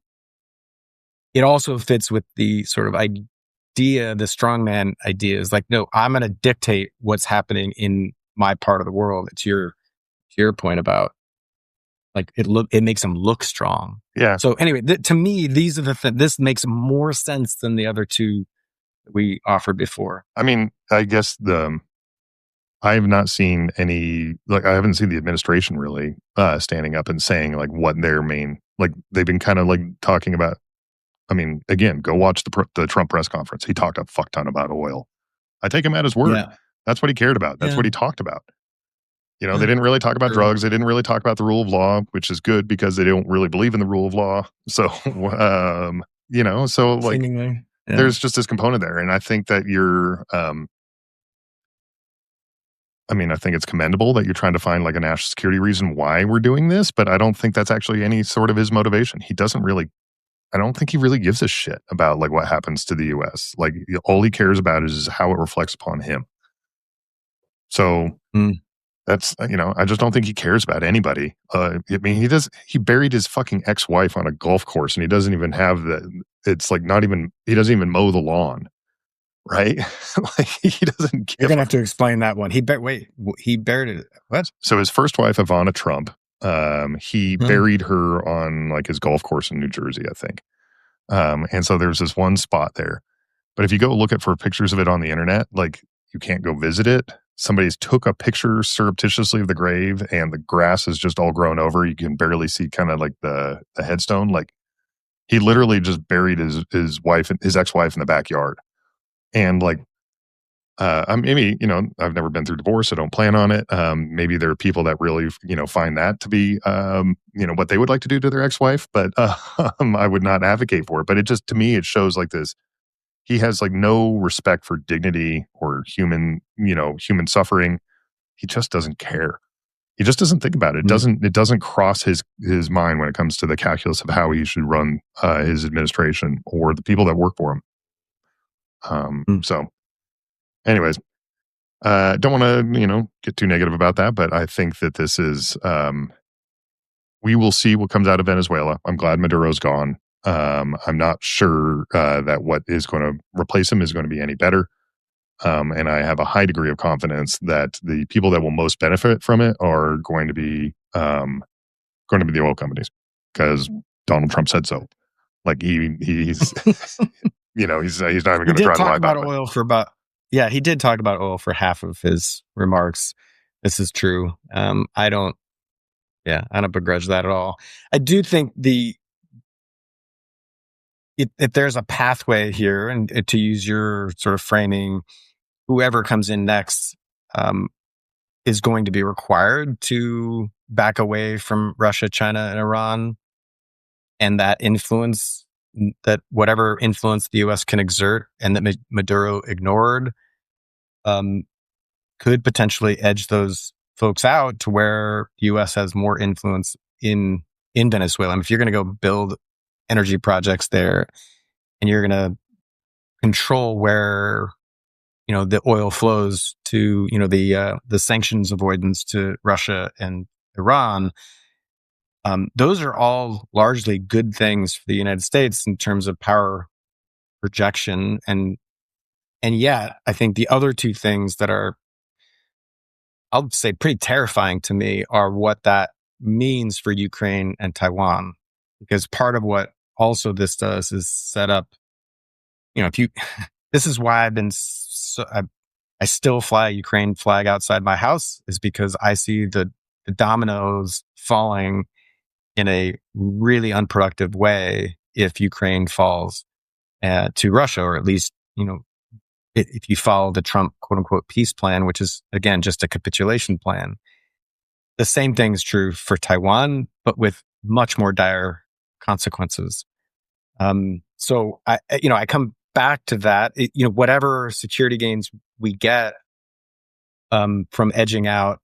also fits with the sort of idea, the strongman idea is like, no, I'm going to dictate what's happening in my part of the world. It's your point about like it makes them look strong. Yeah. So anyway, to me, these are this makes more sense than the other two that we offered before. I mean, I guess I have not seen any, like, I haven't seen the administration really standing up and saying like what their main, like they've been kind of like talking about. I mean, again, go watch the Trump press conference. He talked a fuck ton about oil. I take him at his word. Yeah. That's what he cared about. That's Yeah. what he talked about. They didn't really talk about drugs. They didn't really talk about the rule of law, which is good because they don't really believe in the rule of law. So, so like, seemingly, yeah. There's just this component there. And I think that I think it's commendable that you're trying to find like a national security reason why we're doing this, but I don't think that's actually any sort of his motivation. I don't think he really gives a shit about like what happens to the US. Like all he cares about is how it reflects upon him. So that's, I just don't think he cares about anybody. He buried his fucking ex-wife on a golf course and he doesn't even have it's like he doesn't even mow the lawn. Right? Like he doesn't give. You're going to have to explain that one. He buried it. What? So his first wife, Ivana Trump, he buried her on like his golf course in New Jersey, I think. And so there's this one spot there. But if you go look for pictures of it on the internet, like you can't go visit it. Somebody's took a picture surreptitiously of the grave and the grass is just all grown over. You can barely see kind of like the headstone. Like he literally just buried his wife, his ex-wife in the backyard. And like, maybe, I've never been through divorce. I don't plan on it. Maybe there are people that really, find that to be, what they would like to do to their ex-wife, but I would not advocate for it. But it just, to me, it shows like this. He has like no respect for dignity or human suffering. He just doesn't care. He just doesn't think about it. It doesn't cross his mind when it comes to the calculus of how he should run his administration or the people that work for him. So anyways, don't want to, get too negative about that, but I think that this is, we will see what comes out of Venezuela. I'm glad Maduro's gone. I'm not sure that what is going to replace him is going to be any better. And I have a high degree of confidence that the people that will most benefit from it are going to be the oil companies, because Donald Trump said so. Like he's he's not even going He to did try to talk lie about about it. oil for about, yeah, he did talk about oil for half of his remarks. This is true. I don't begrudge that at all. I do think if there's a pathway here, and to use your sort of framing, whoever comes in next is going to be required to back away from Russia, China, and Iran, and that influence, that whatever influence the U.S. can exert and that Maduro ignored, could potentially edge those folks out to where the U.S. has more influence in Venezuela. And if you're going to go build energy projects there, and you're going to control where the oil flows to the sanctions avoidance to Russia and Iran, those are all largely good things for the United States in terms of power projection, and yet I think the other two things that are, I'll say, pretty terrifying to me are what that means for Ukraine and Taiwan, because part of what also this does is set up, if you this is why I still fly a Ukraine flag outside my house, is because I see the dominoes falling in a really unproductive way if Ukraine falls to Russia, or at least, if you follow the Trump quote unquote peace plan, which is again just a capitulation plan. The same thing is true for Taiwan, but with much more dire consequences. So I come back to that. Whatever security gains we get from edging out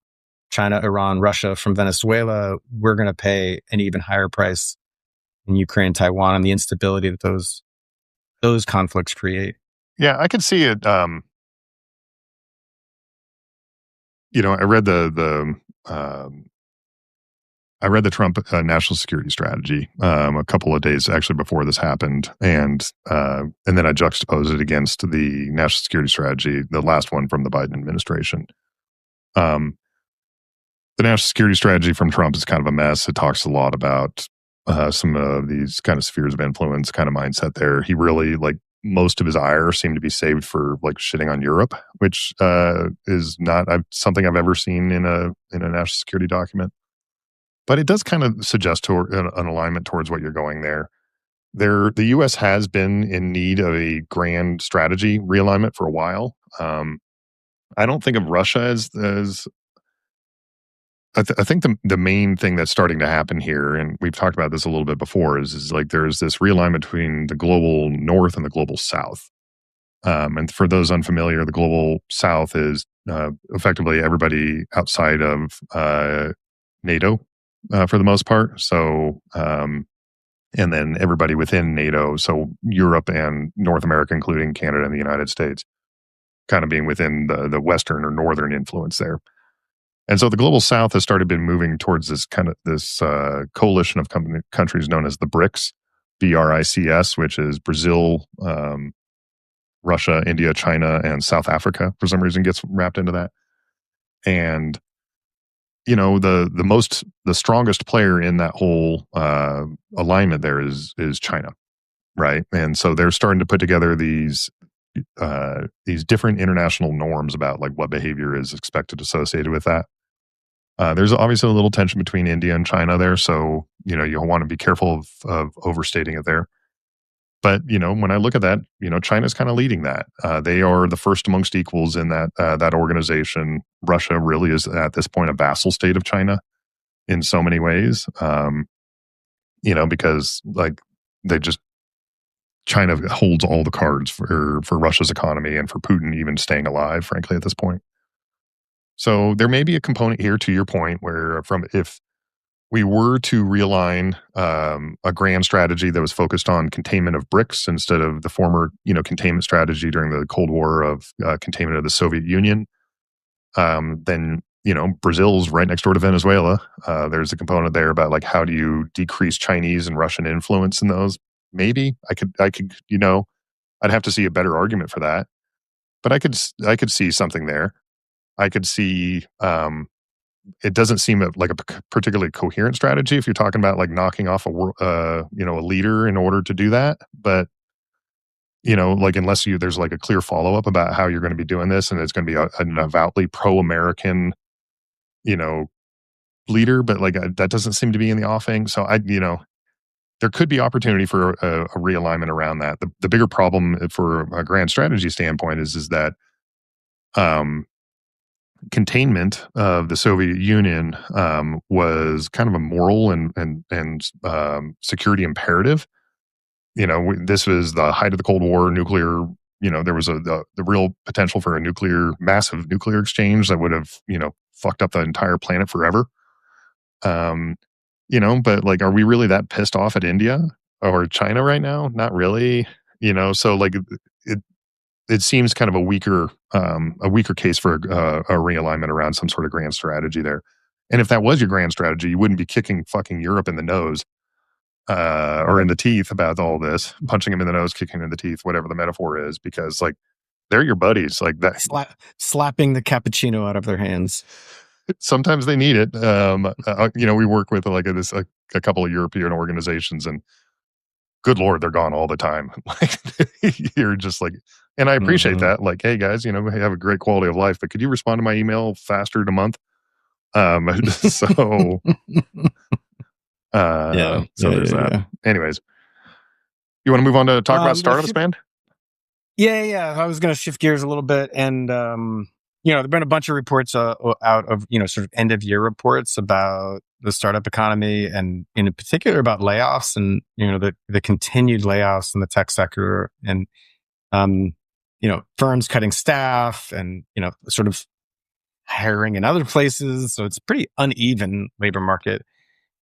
China, Iran, Russia from Venezuela, we're going to pay an even higher price in Ukraine, Taiwan, and the instability that those conflicts create. Yeah, I could see it. I read the Trump national security strategy a couple of days actually before this happened, and then I juxtaposed it against the national security strategy, the last one from the Biden administration. The national security strategy from Trump is kind of a mess. It talks a lot about some of these kind of spheres of influence kind of mindset there. He really, like, most of his ire seemed to be saved for like shitting on Europe, which is not something I've ever seen in a national security document. But it does kind of suggest to an alignment towards what you're going there. The U.S. has been in need of a grand strategy realignment for a while. I don't think of Russia as I think the main thing that's starting to happen here, and we've talked about this a little bit before, is like there's this realignment between the global north and the global south. And for those unfamiliar, the global south is effectively everybody outside of NATO for the most part. So, and then everybody within NATO, so Europe and North America, including Canada and the United States, kind of being within the Western or Northern influence there. And so the global south has started been moving towards this coalition of countries known as the BRICS, BRICS, which is Brazil, Russia, India, China, and South Africa. For some reason, gets wrapped into that. And the strongest player in that whole alignment there is China, right? And so they're starting to put together these different international norms about like what behavior is expected associated with that. There's obviously a little tension between India and China there, so you'll want to be careful of overstating it there. But when I look at that, China's kind of leading that. They are the first amongst equals in that organization. Russia really is at this point a vassal state of China in so many ways. Because like China holds all the cards for Russia's economy and for Putin even staying alive, frankly, at this point. So there may be a component here, to your point, where if we were to realign a grand strategy that was focused on containment of BRICS instead of the former, containment strategy during the Cold War of containment of the Soviet Union, then Brazil's right next door to Venezuela. There's a component there about like how do you decrease Chinese and Russian influence in those. Maybe I could I'd have to see a better argument for that, but I could see something there. I could see it doesn't seem like a particularly coherent strategy if you're talking about like knocking off a leader in order to do that. But like unless there's like a clear follow up about how you're going to be doing this, and it's going to be an avowedly pro-American, you know, leader, but like that doesn't seem to be in the offing. So there could be opportunity for a realignment around that. The bigger problem for a grand strategy standpoint is that containment of the Soviet Union was kind of a moral and security imperative. This was the height of the Cold War. Nuclear, there was the real potential for a massive nuclear exchange that would have fucked up the entire planet forever. But like, are we really that pissed off at India or China right now? Not really. So like it seems kind of a weaker case for a realignment around some sort of grand strategy there. And if that was your grand strategy, you wouldn't be kicking fucking Europe in the nose or in the teeth about all this, punching them in the nose, kicking them in the teeth, whatever the metaphor is, because like they're your buddies, like that. Slapping the cappuccino out of their hands. Sometimes they need it. We work with a couple of European organizations, and good Lord, they're gone all the time. Like you're just like, and I appreciate that. Like, hey guys, have a great quality of life, but could you respond to my email faster in a month? So there's that. Yeah. Anyways, you want to move on to talk about startups, man? Yeah. I was going to shift gears a little bit, and there've been a bunch of reports out of sort of end of year reports about the startup economy, and in particular about layoffs, and the continued layoffs in the tech sector, and firms cutting staff, and sort of hiring in other places. So it's a pretty uneven labor market.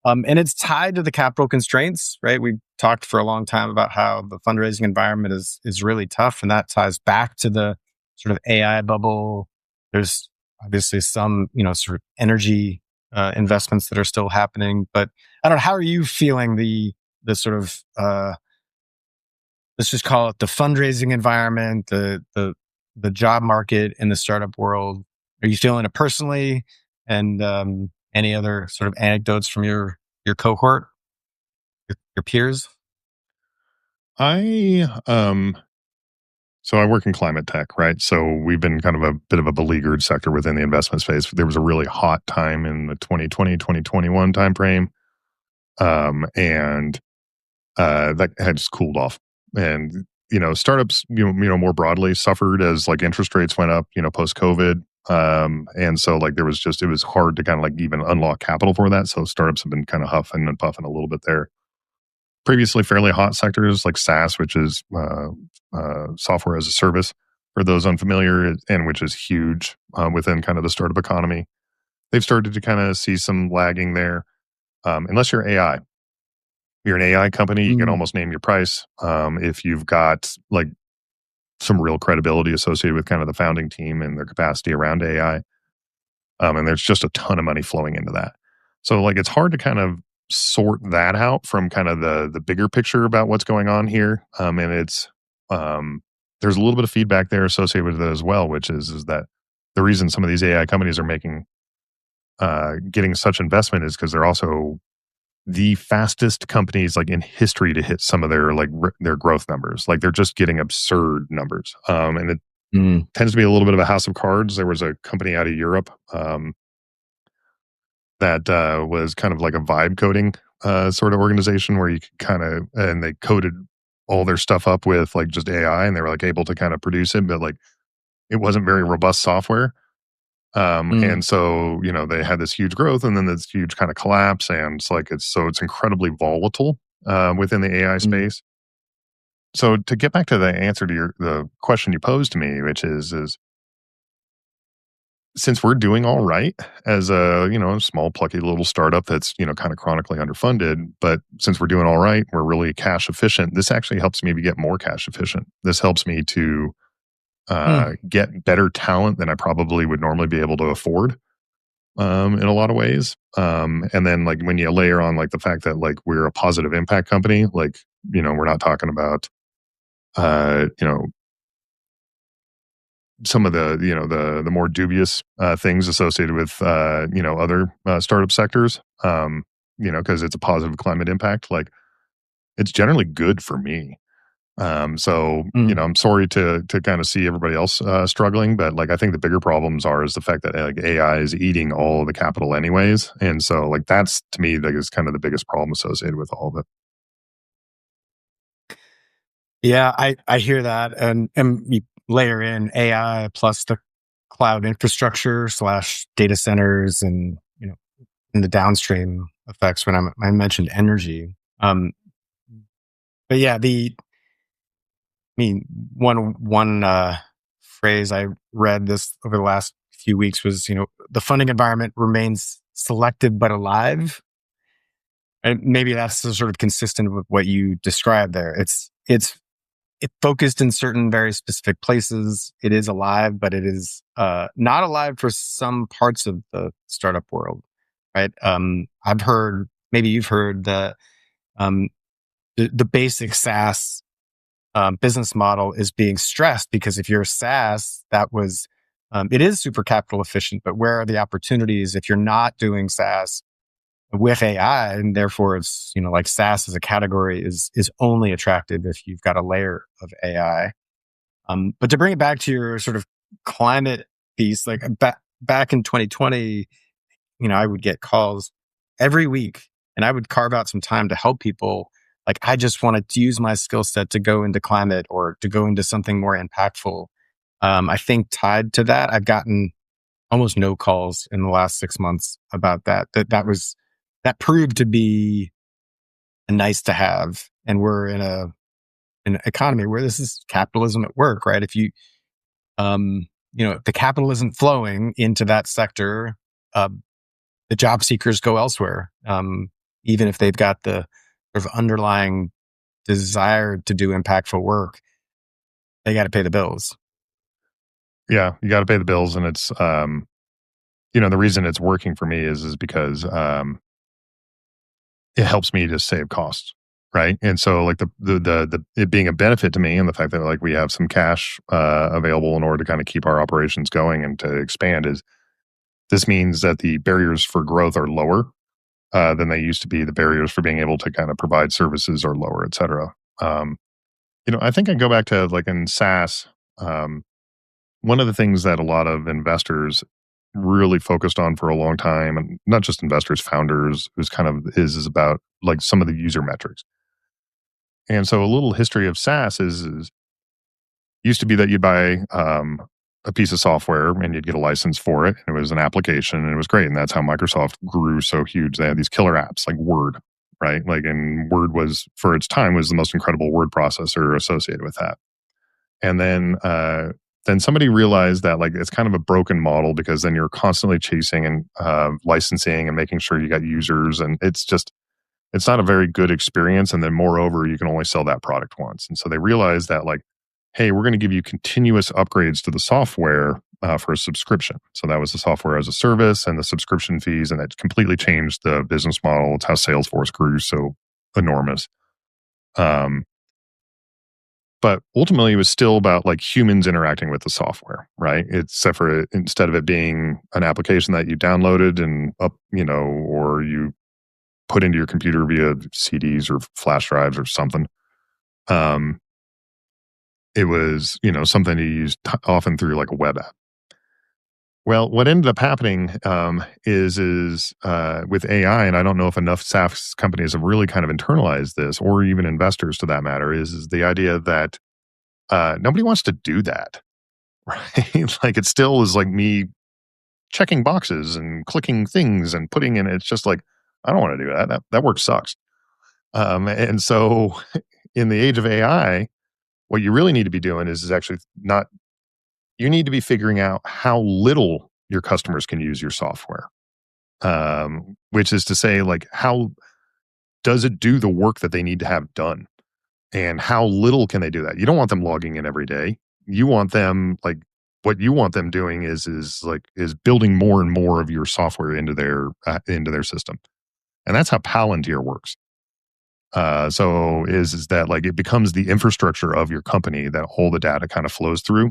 And it's tied to the capital constraints, right? We've talked for a long time about how the fundraising environment is really tough, and that ties back to the sort of AI bubble. There's obviously some, sort of energy investments that are still happening, but I don't know. How are you feeling the sort of let's just call it the fundraising environment, the job market in the startup world? Are you feeling it personally? And any other sort of anecdotes from your cohort, your peers? So I work in climate tech, right? So we've been kind of a bit of a beleaguered sector within the investment space. There was a really hot time in the 2020, 2021 timeframe. And that had just cooled off. And, startups, more broadly suffered as like interest rates went up, post-COVID. And so like it was hard to kind of like even unlock capital for that. So startups have been kind of huffing and puffing a little bit there. Previously fairly hot sectors like SaaS, which is software as a service for those unfamiliar, and which is huge within kind of the startup economy. They've started to kind of see some lagging there. Unless you're AI. If you're an AI company, you can almost name your price. If you've got like some real credibility associated with kind of the founding team and their capacity around AI. And there's just a ton of money flowing into that. So like it's hard to kind of sort that out from kind of the bigger picture about what's going on here. And it's there's a little bit of feedback there associated with it as well, which is that the reason some of these AI companies are getting such investment is because they're also the fastest companies like in history to hit some of their like their growth numbers. Like they're just getting absurd numbers. And it tends to be a little bit of a house of cards. There was a company out of Europe that was kind of like a vibe coding sort of organization where you could kind of, and they coded all their stuff up with like just AI, and they were like able to kind of produce it, but like it wasn't very robust software. And so, they had this huge growth and then this huge kind of collapse. And it's incredibly volatile within the AI space. So to get back to the answer to the question you posed to me, which is since we're doing all right as a, small, plucky little startup that's, kind of chronically underfunded, but since we're doing all right, we're really cash efficient. This actually helps me to get more cash efficient. This helps me to get better talent than I probably would normally be able to afford in a lot of ways. And then like when you layer on like the fact that like we're a positive impact company, like, we're not talking about, some of the the more dubious things associated with other startup sectors, because it's a positive climate impact. Like, it's generally good for me. So Mm. I'm sorry to kind of see everybody else struggling, but like I think the bigger problems is the fact that like AI is eating all of the capital anyways, and so like that's to me like is kind of the biggest problem associated with all of it. Yeah, I hear that, and you layer in AI plus the cloud infrastructure slash data centers, and and the downstream effects when I mentioned energy. But yeah, I mean, one phrase I read this over the last few weeks was, the funding environment remains selective but alive, and maybe that's sort of consistent with what you described there. It focused in certain very specific places. It is alive, but it is not alive for some parts of the startup world, right? I've heard, maybe you've heard that um, the basic SaaS business model is being stressed because if you're SaaS, it is super capital efficient, but where are the opportunities if you're not doing SaaS with AI? And therefore it's, like SaaS as a category is only attractive if you've got a layer of AI. But to bring it back to your sort of climate piece, like back in 2020, I would get calls every week and I would carve out some time to help people. Like, I just wanted to use my skill set to go into climate or to go into something more impactful. I think tied to that, I've gotten almost no calls in the last 6 months about that. That proved to be a nice to have. And we're in an economy where this is capitalism at work, right? If if the capital isn't flowing into that sector, uh, the job seekers go elsewhere, even if they've got the sort of underlying desire to do impactful work. They got to pay the bills. Yeah, you got to pay the bills, and it's the reason it's working for me is because it helps me to save costs, right? And so like the it being a benefit to me, and the fact that like we have some cash available in order to kind of keep our operations going and to expand, is this means that the barriers for growth are lower than they used to be. The barriers for being able to kind of provide services are lower, et cetera. I think I go back to like in SaaS. One of the things that a lot of investors really focused on for a long time, and not just investors, founders, who's kind of is about like some of the user metrics. And so a little history of SaaS is used to be that you'd buy a piece of software and you'd get a license for it. And it was an application and it was great. And that's how Microsoft grew so huge. They had these killer apps like Word, right? Like, and Word was, for its time, was the most incredible word processor associated with that. And then somebody realized that like it's kind of a broken model, because then you're constantly chasing and licensing and making sure you got users, and it's not a very good experience. And then moreover, you can only sell that product once. And so they realized that like, hey, we're going to give you continuous upgrades to the software for a subscription. So that was the software as a service and the subscription fees, and it completely changed the business model. It's how Salesforce grew so enormous. But ultimately, it was still about like humans interacting with the software, right? Except for instead of it being an application that you downloaded and or you put into your computer via CDs or flash drives or something. It was, something you used often through like a web app. Well, what ended up happening is with AI, and I don't know if enough SaaS companies have really kind of internalized this, or even investors to that matter, is the idea that nobody wants to do that, right? Like, it still is like me checking boxes and clicking things and putting in. It's just like, I don't want to do that. That work sucks. And so, in the age of AI, what you really need to be doing is actually not. You need to be figuring out how little your customers can use your software. Which is to say, like, how does it do the work that they need to have done? And how little can they do that? You don't want them logging in every day. You want them like what you want them doing is building more and more of your software into their system, and that's how Palantir works. So is that like it becomes the infrastructure of your company that all the data kind of flows through,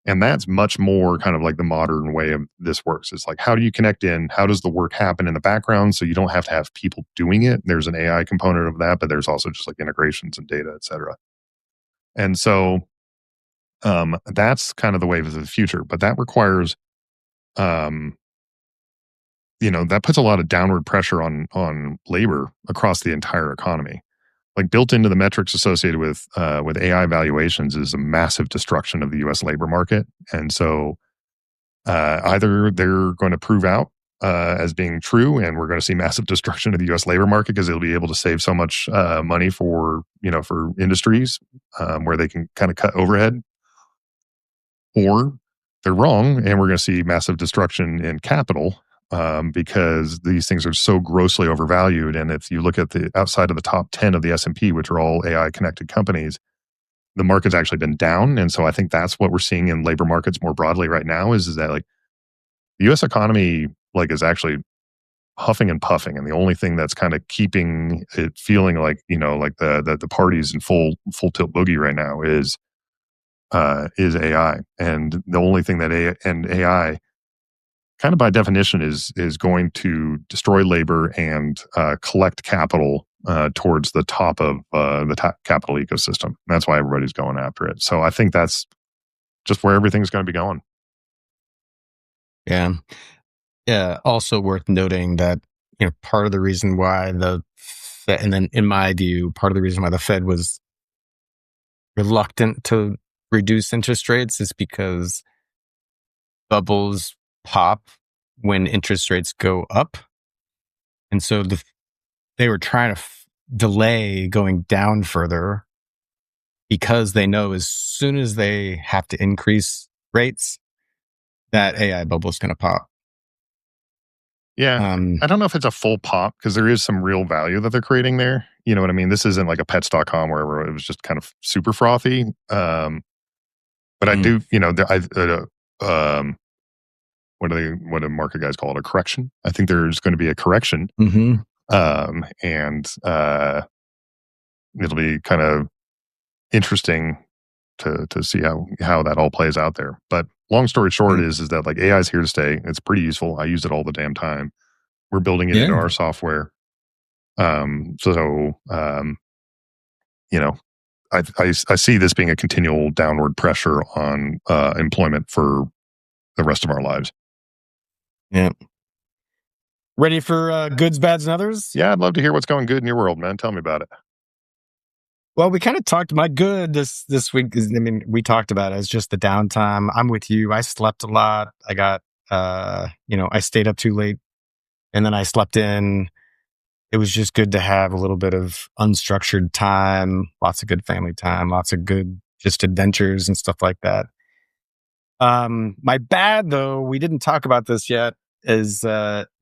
And that's much more kind of like the modern way of this works. It's like, how do you connect in? How does the work happen in the background? So you don't have to have people doing it. There's an AI component of that, but there's also just like integrations and data, et cetera. And so that's kind of the wave of the future. But that requires, that puts a lot of downward pressure on labor across the entire economy. Like built into the metrics associated with AI valuations is a massive destruction of the U.S. labor market, and so either they're going to prove out as being true, and we're going to see massive destruction of the U.S. labor market because they'll be able to save so much money for industries where they can kind of cut overhead, or they're wrong, and we're going to see massive destruction in capital because these things are so grossly overvalued. And if you look at the outside of the top 10 of the S&P, which are all AI connected companies, the market's actually been down. And so I think that's what we're seeing in labor markets more broadly right now is that like the US economy like is actually huffing and puffing. And the only thing that's kind of keeping it feeling like, like the party's in full tilt boogie right now is AI. And the only thing that AI kind of by definition is going to destroy labor and collect capital towards the top of the capital ecosystem. That's why everybody's going after it. So I think that's just where everything's going to be going. Yeah. Yeah. Also worth noting that, part of the reason why the Fed, and then in my view, part of the reason why the Fed was reluctant to reduce interest rates is because bubbles pop when interest rates go up. And so they were trying to delay going down further because they know as soon as they have to increase rates, that AI bubble is going to pop. Yeah. I don't know if it's a full pop because there is some real value that they're creating there. You know what I mean? This isn't like a pets.com where it was just kind of super frothy. But I do, what do market guys call it? A correction. I think there's going to be a correction. Mm-hmm. And it'll be kind of interesting to see how that all plays out there. But long story short is that like AI is here to stay. It's pretty useful. I use it all the damn time. We're building it into our software. I see this being a continual downward pressure on employment for the rest of our lives. Yeah. Ready for goods, bads, and others? Yeah, I'd love to hear what's going good in your world, man. Tell me about it. Well, we kind of talked. My good this week is, we talked about it as just the downtime. I'm with you. I slept a lot. I got, I stayed up too late, and then I slept in. It was just good to have a little bit of unstructured time, lots of good family time, lots of good just adventures and stuff like that. My bad, though, we didn't talk about this yet, is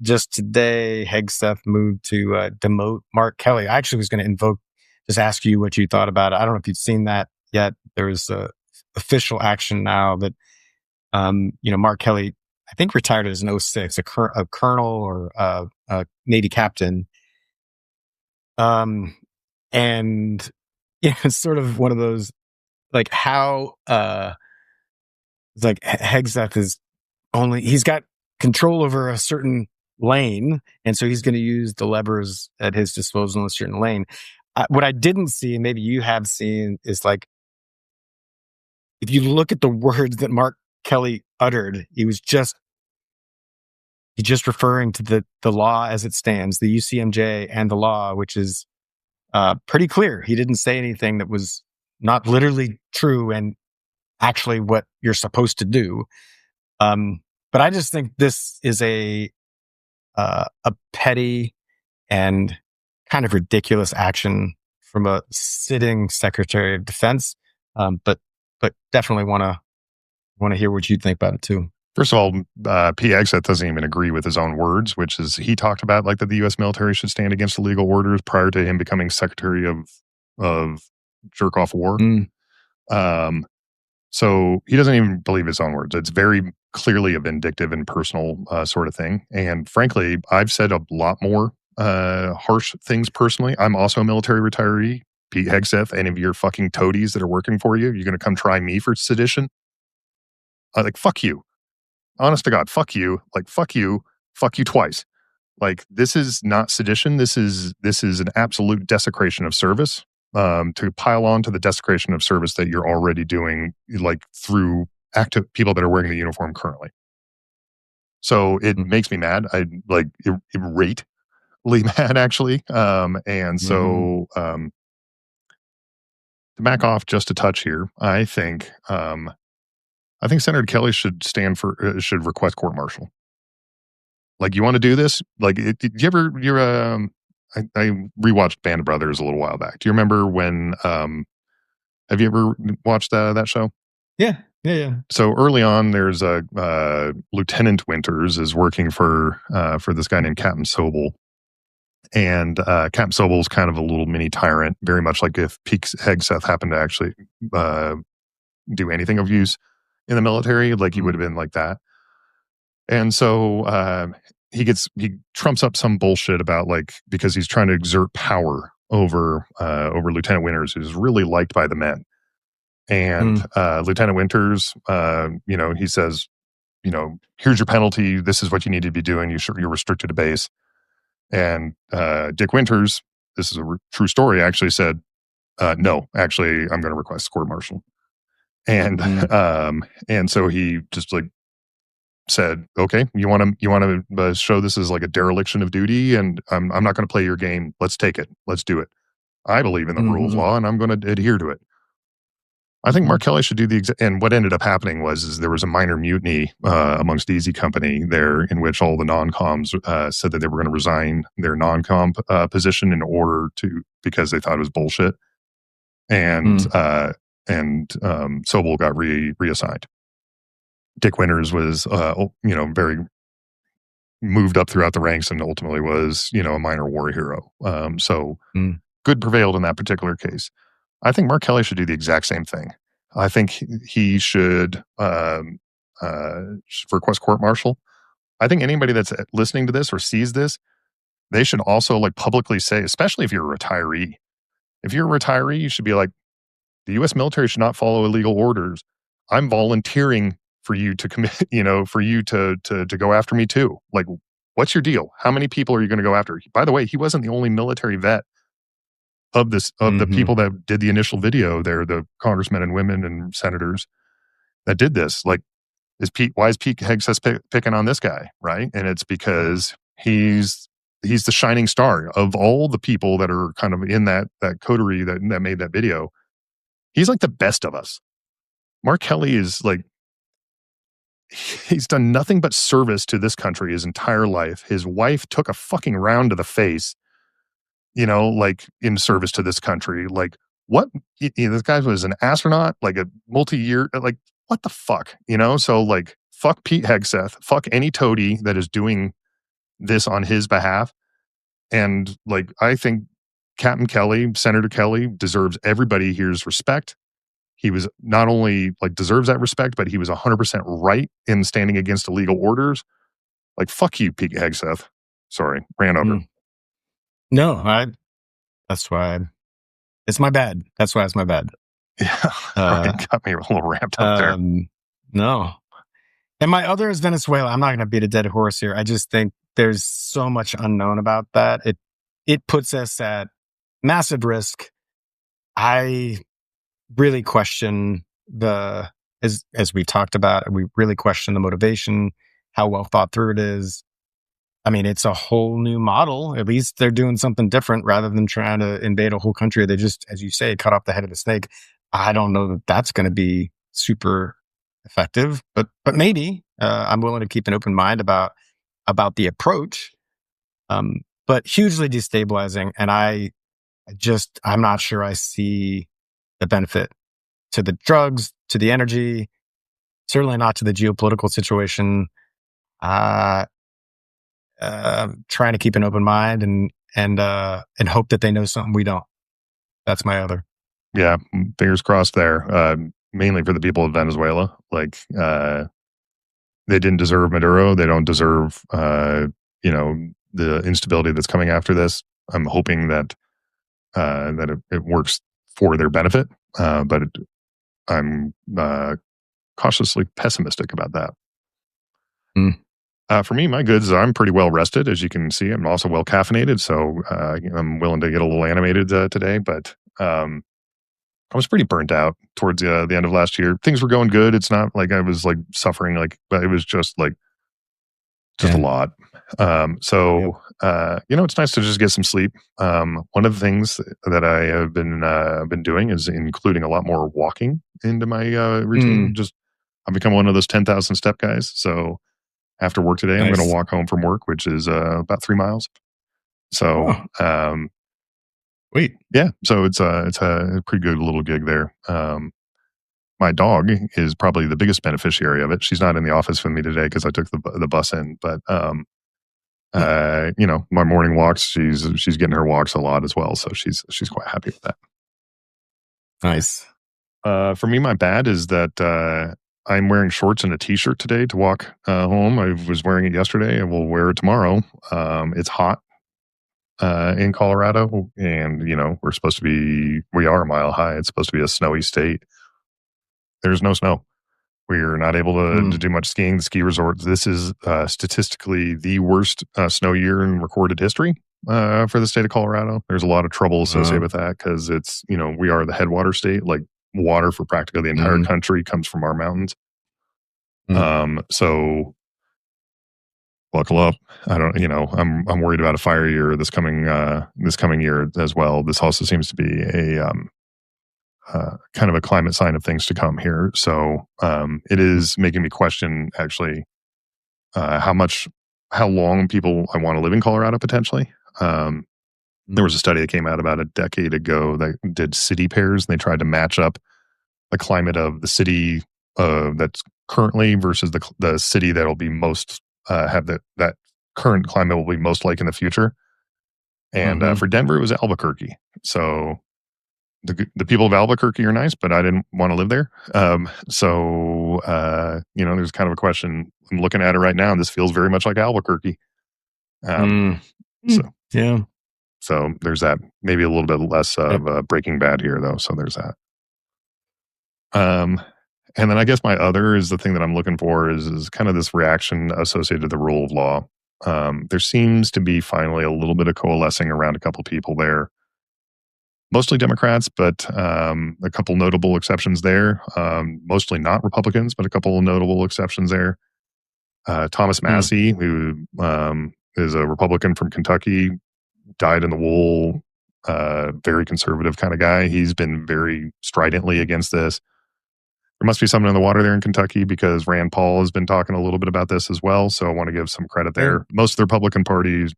just today, Hegseth moved to demote Mark Kelly. I actually was going to just ask you what you thought about it. I don't know if you've seen that yet. There's official action now that, Mark Kelly, I think retired as an 06, a colonel or a Navy captain. And it's sort of one of those, like how, it's like Hegseth is he's got control over a certain lane. And so he's going to use the levers at his disposal in a certain lane. What I didn't see, and maybe you have seen, is like, if you look at the words that Mark Kelly uttered, he's just referring to the law as it stands, the UCMJ and the law, which is pretty clear. He didn't say anything that was not literally true and actually what you're supposed to do. But I just think this is a petty and kind of ridiculous action from a sitting Secretary of Defense. But definitely want to hear what you think about it too. First of all, P. Hegseth doesn't even agree with his own words, which is he talked about like that the U.S. military should stand against illegal orders prior to him becoming Secretary of jerk off war. So he doesn't even believe his own words. It's very clearly a vindictive and personal sort of thing. And frankly, I've said a lot more harsh things personally. I'm also a military retiree. Pete Hegseth, any of your fucking toadies that are working for you, you're going to come try me for sedition? Like, fuck you. Honest to God, fuck you. Like, fuck you twice. Like, this is not sedition. This is an absolute desecration of service. To pile on to the desecration of service that you're already doing, like through active people that are wearing the uniform currently. So it makes me mad. I like irately mad, actually. And so to back off just a touch here, I think Senator Kelly should should request court martial. Like, you want to do this? Like, did you ever? I rewatched Band of Brothers a little while back. Do you remember when? Have you ever watched that show? Yeah. So early on, there's a Lieutenant Winters is working for this guy named Captain Sobel, and Captain Sobel is kind of a little mini tyrant, very much like if Pete Hegseth happened to actually do anything of use in the military, like he would have been like that. And so he trumps up some bullshit about, like, because he's trying to exert power over Lieutenant Winters, who's really liked by the men. And Lieutenant Winters, he says, here's your penalty. This is what you need to be doing. You're restricted to base. And Dick Winters, this is a true story, actually said, no, actually, I'm going to request court martial. And and so he just like said, okay, you want to show this as like a dereliction of duty, and I'm not going to play your game. Let's take it. Let's do it. I believe in the rule of law, and I'm going to adhere to it. I think Mark Kelly should do and what ended up happening was there was a minor mutiny amongst Easy Company there, in which all the non-coms said that they were going to resign their non-com position because they thought it was bullshit. And Sobel got reassigned. Dick Winters was, very moved up throughout the ranks and ultimately was, a minor war hero. So good prevailed in that particular case. I think Mark Kelly should do the exact same thing. I think he should request court martial. I think anybody that's listening to this or sees this, they should also like publicly say, especially if you're a retiree. If you're a retiree, you should be like, the U.S. military should not follow illegal orders. I'm volunteering for you to commit, for you to go after me too. Like, what's your deal? How many people are you going to go after? By the way, he wasn't the only military vet of the people that did the initial video there, the congressmen and women and senators that did this. Like, why is Pete Hegseth picking on this guy, right? And it's because he's the shining star of all the people that are kind of in that coterie that made that video. He's like the best of us. Mark Kelly is like, he's done nothing but service to this country his entire life. His wife took a fucking round to the face, like in service to this country. Like, what? This guy was an astronaut, like a multi-year, like, what the fuck? So like, fuck Pete Hegseth, fuck any toady that is doing this on his behalf. And like, I think Captain Kelly, Senator Kelly, deserves everybody here's respect. He was not only like deserves that respect, but he was 100% right in standing against illegal orders. Like, fuck you, Pete Hegseth. Sorry, ran over. No, that's why it's my bad. That's why it's my bad. Yeah, right. Got me a little ramped up there. No. And my other is Venezuela. I'm not going to beat a dead horse here. I just think there's so much unknown about that. It puts us at massive risk. I really question as we've talked about, we really question the motivation, how well thought through it is. I mean, it's a whole new model. At least they're doing something different rather than trying to invade a whole country. They just, as you say, cut off the head of the snake. I don't know that that's going to be super effective, but maybe. I'm willing to keep an open mind about the approach. But hugely destabilizing, and I'm not sure I see the benefit to the drugs, to the energy, certainly not to the geopolitical situation. Trying to keep an open mind and hope that they know something we don't. That's my other. Yeah, fingers crossed there. Mainly for the people of Venezuela. Like, they didn't deserve Maduro. They don't deserve, the instability that's coming after this. I'm hoping that it works for their benefit. But I'm cautiously pessimistic about that. Mm. For me, my goods, I'm pretty well rested, as you can see. I'm also well caffeinated, so I'm willing to get a little animated today. But I was pretty burnt out towards the end of last year. Things were going good. It's not like I was like suffering, but it was just a lot. Yep. It's nice to just get some sleep. One of the things that I have been doing is including a lot more walking into my routine. I've become one of those 10,000 step guys. So after work today, I'm going to Nice. walk home from work, which is about 3 miles. So, Oh, wait. yeah, so it's a pretty good little gig there. My dog is probably the biggest beneficiary of it. She's not in the office with me today because I took the bus in, but my morning walks, she's getting her walks a lot as well, so she's quite happy with that. Nice. For me, my bad is that I'm wearing shorts and a t-shirt today to walk home. I was wearing it yesterday. I will wear it tomorrow. It's hot in Colorado, and we are a mile high. It's supposed to be a snowy state. There's no snow. We are not able to do much skiing. The ski resorts. This is statistically the worst snow year in recorded history for the state of Colorado. There's a lot of trouble associated with that because we are the headwater state. Like water for practically the entire country comes from our mountains. So buckle up. I'm worried about a fire year this coming year as well. This also seems to be a kind of a climate sign of things to come here. So it is making me question actually how long people I want to live in Colorado potentially. There was a study that came out about a decade ago that did city pairs, and they tried to match up the climate of the city that's currently versus the city that'll be most have that current climate will be most like in the future. And for Denver, it was Albuquerque. So the people of Albuquerque are nice, but I didn't want to live there. There's kind of a question. I'm looking at it right now, and this feels very much like Albuquerque. Yeah. So there's that. Maybe a little bit less of Breaking Bad here, though. So there's that. And then I guess my other is the thing that I'm looking for is kind of this reaction associated to the rule of law. There seems to be finally a little bit of coalescing around a couple people there. Mostly Democrats, but a couple notable exceptions there. Mostly not Republicans, but a couple of notable exceptions there. Thomas Massie, who is a Republican from Kentucky, dyed in the wool, very conservative kind of guy. He's been very stridently against this. There must be something in the water there in Kentucky because Rand Paul has been talking a little bit about this as well. So I want to give some credit there. Most of the Republican parties,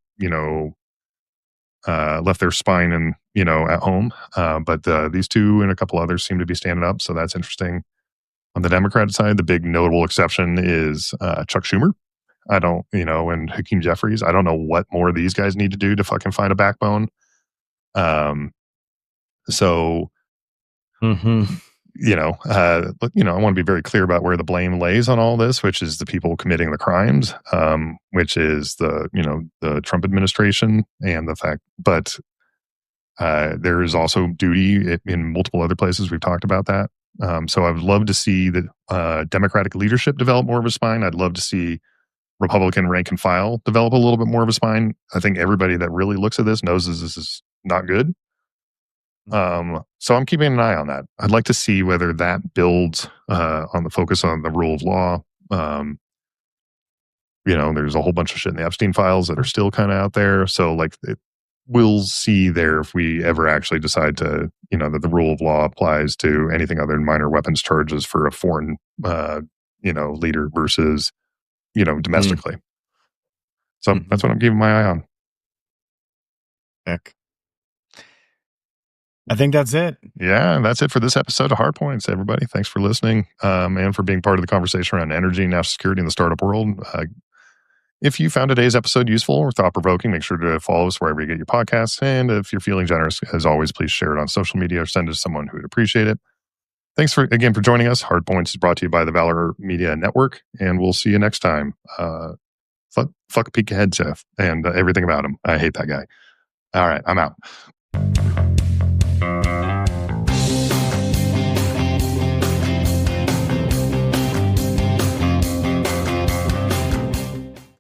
left their spine and at home, but these two and a couple others seem to be standing up, so that's interesting. On the Democrat side, the big notable exception is Chuck Schumer. And Hakeem Jeffries. I don't know what more these guys need to do to fucking find a backbone. So I want to be very clear about where the blame lays on all this, which is the people committing the crimes, which is the Trump administration and the fact, but there is also duty in multiple other places. We've talked about that. So I would love to see the Democratic leadership develop more of a spine. I'd love to see Republican rank and file develop a little bit more of a spine. I think everybody that really looks at this knows this is not good. So I'm keeping an eye on that. I'd like to see whether that builds on the focus on the rule of law. There's a whole bunch of shit in the Epstein files that are still kind of out there. So we'll see there if we ever actually decide to, that the rule of law applies to anything other than minor weapons charges for a foreign, leader versus, domestically. So that's what I'm keeping my eye on. Heck. I think that's it. Yeah, that's it for this episode of Hardpoints, everybody. Thanks for listening and for being part of the conversation around energy, national security, and the startup world. If you found today's episode useful or thought-provoking, make sure to follow us wherever you get your podcasts. And if you're feeling generous, as always, please share it on social media or send it to someone who would appreciate it. Thanks again for joining us. Hardpoints is brought to you by the Valor Media Network, and we'll see you next time. Fuck Pete Headchef and everything about him. I hate that guy. All right, I'm out.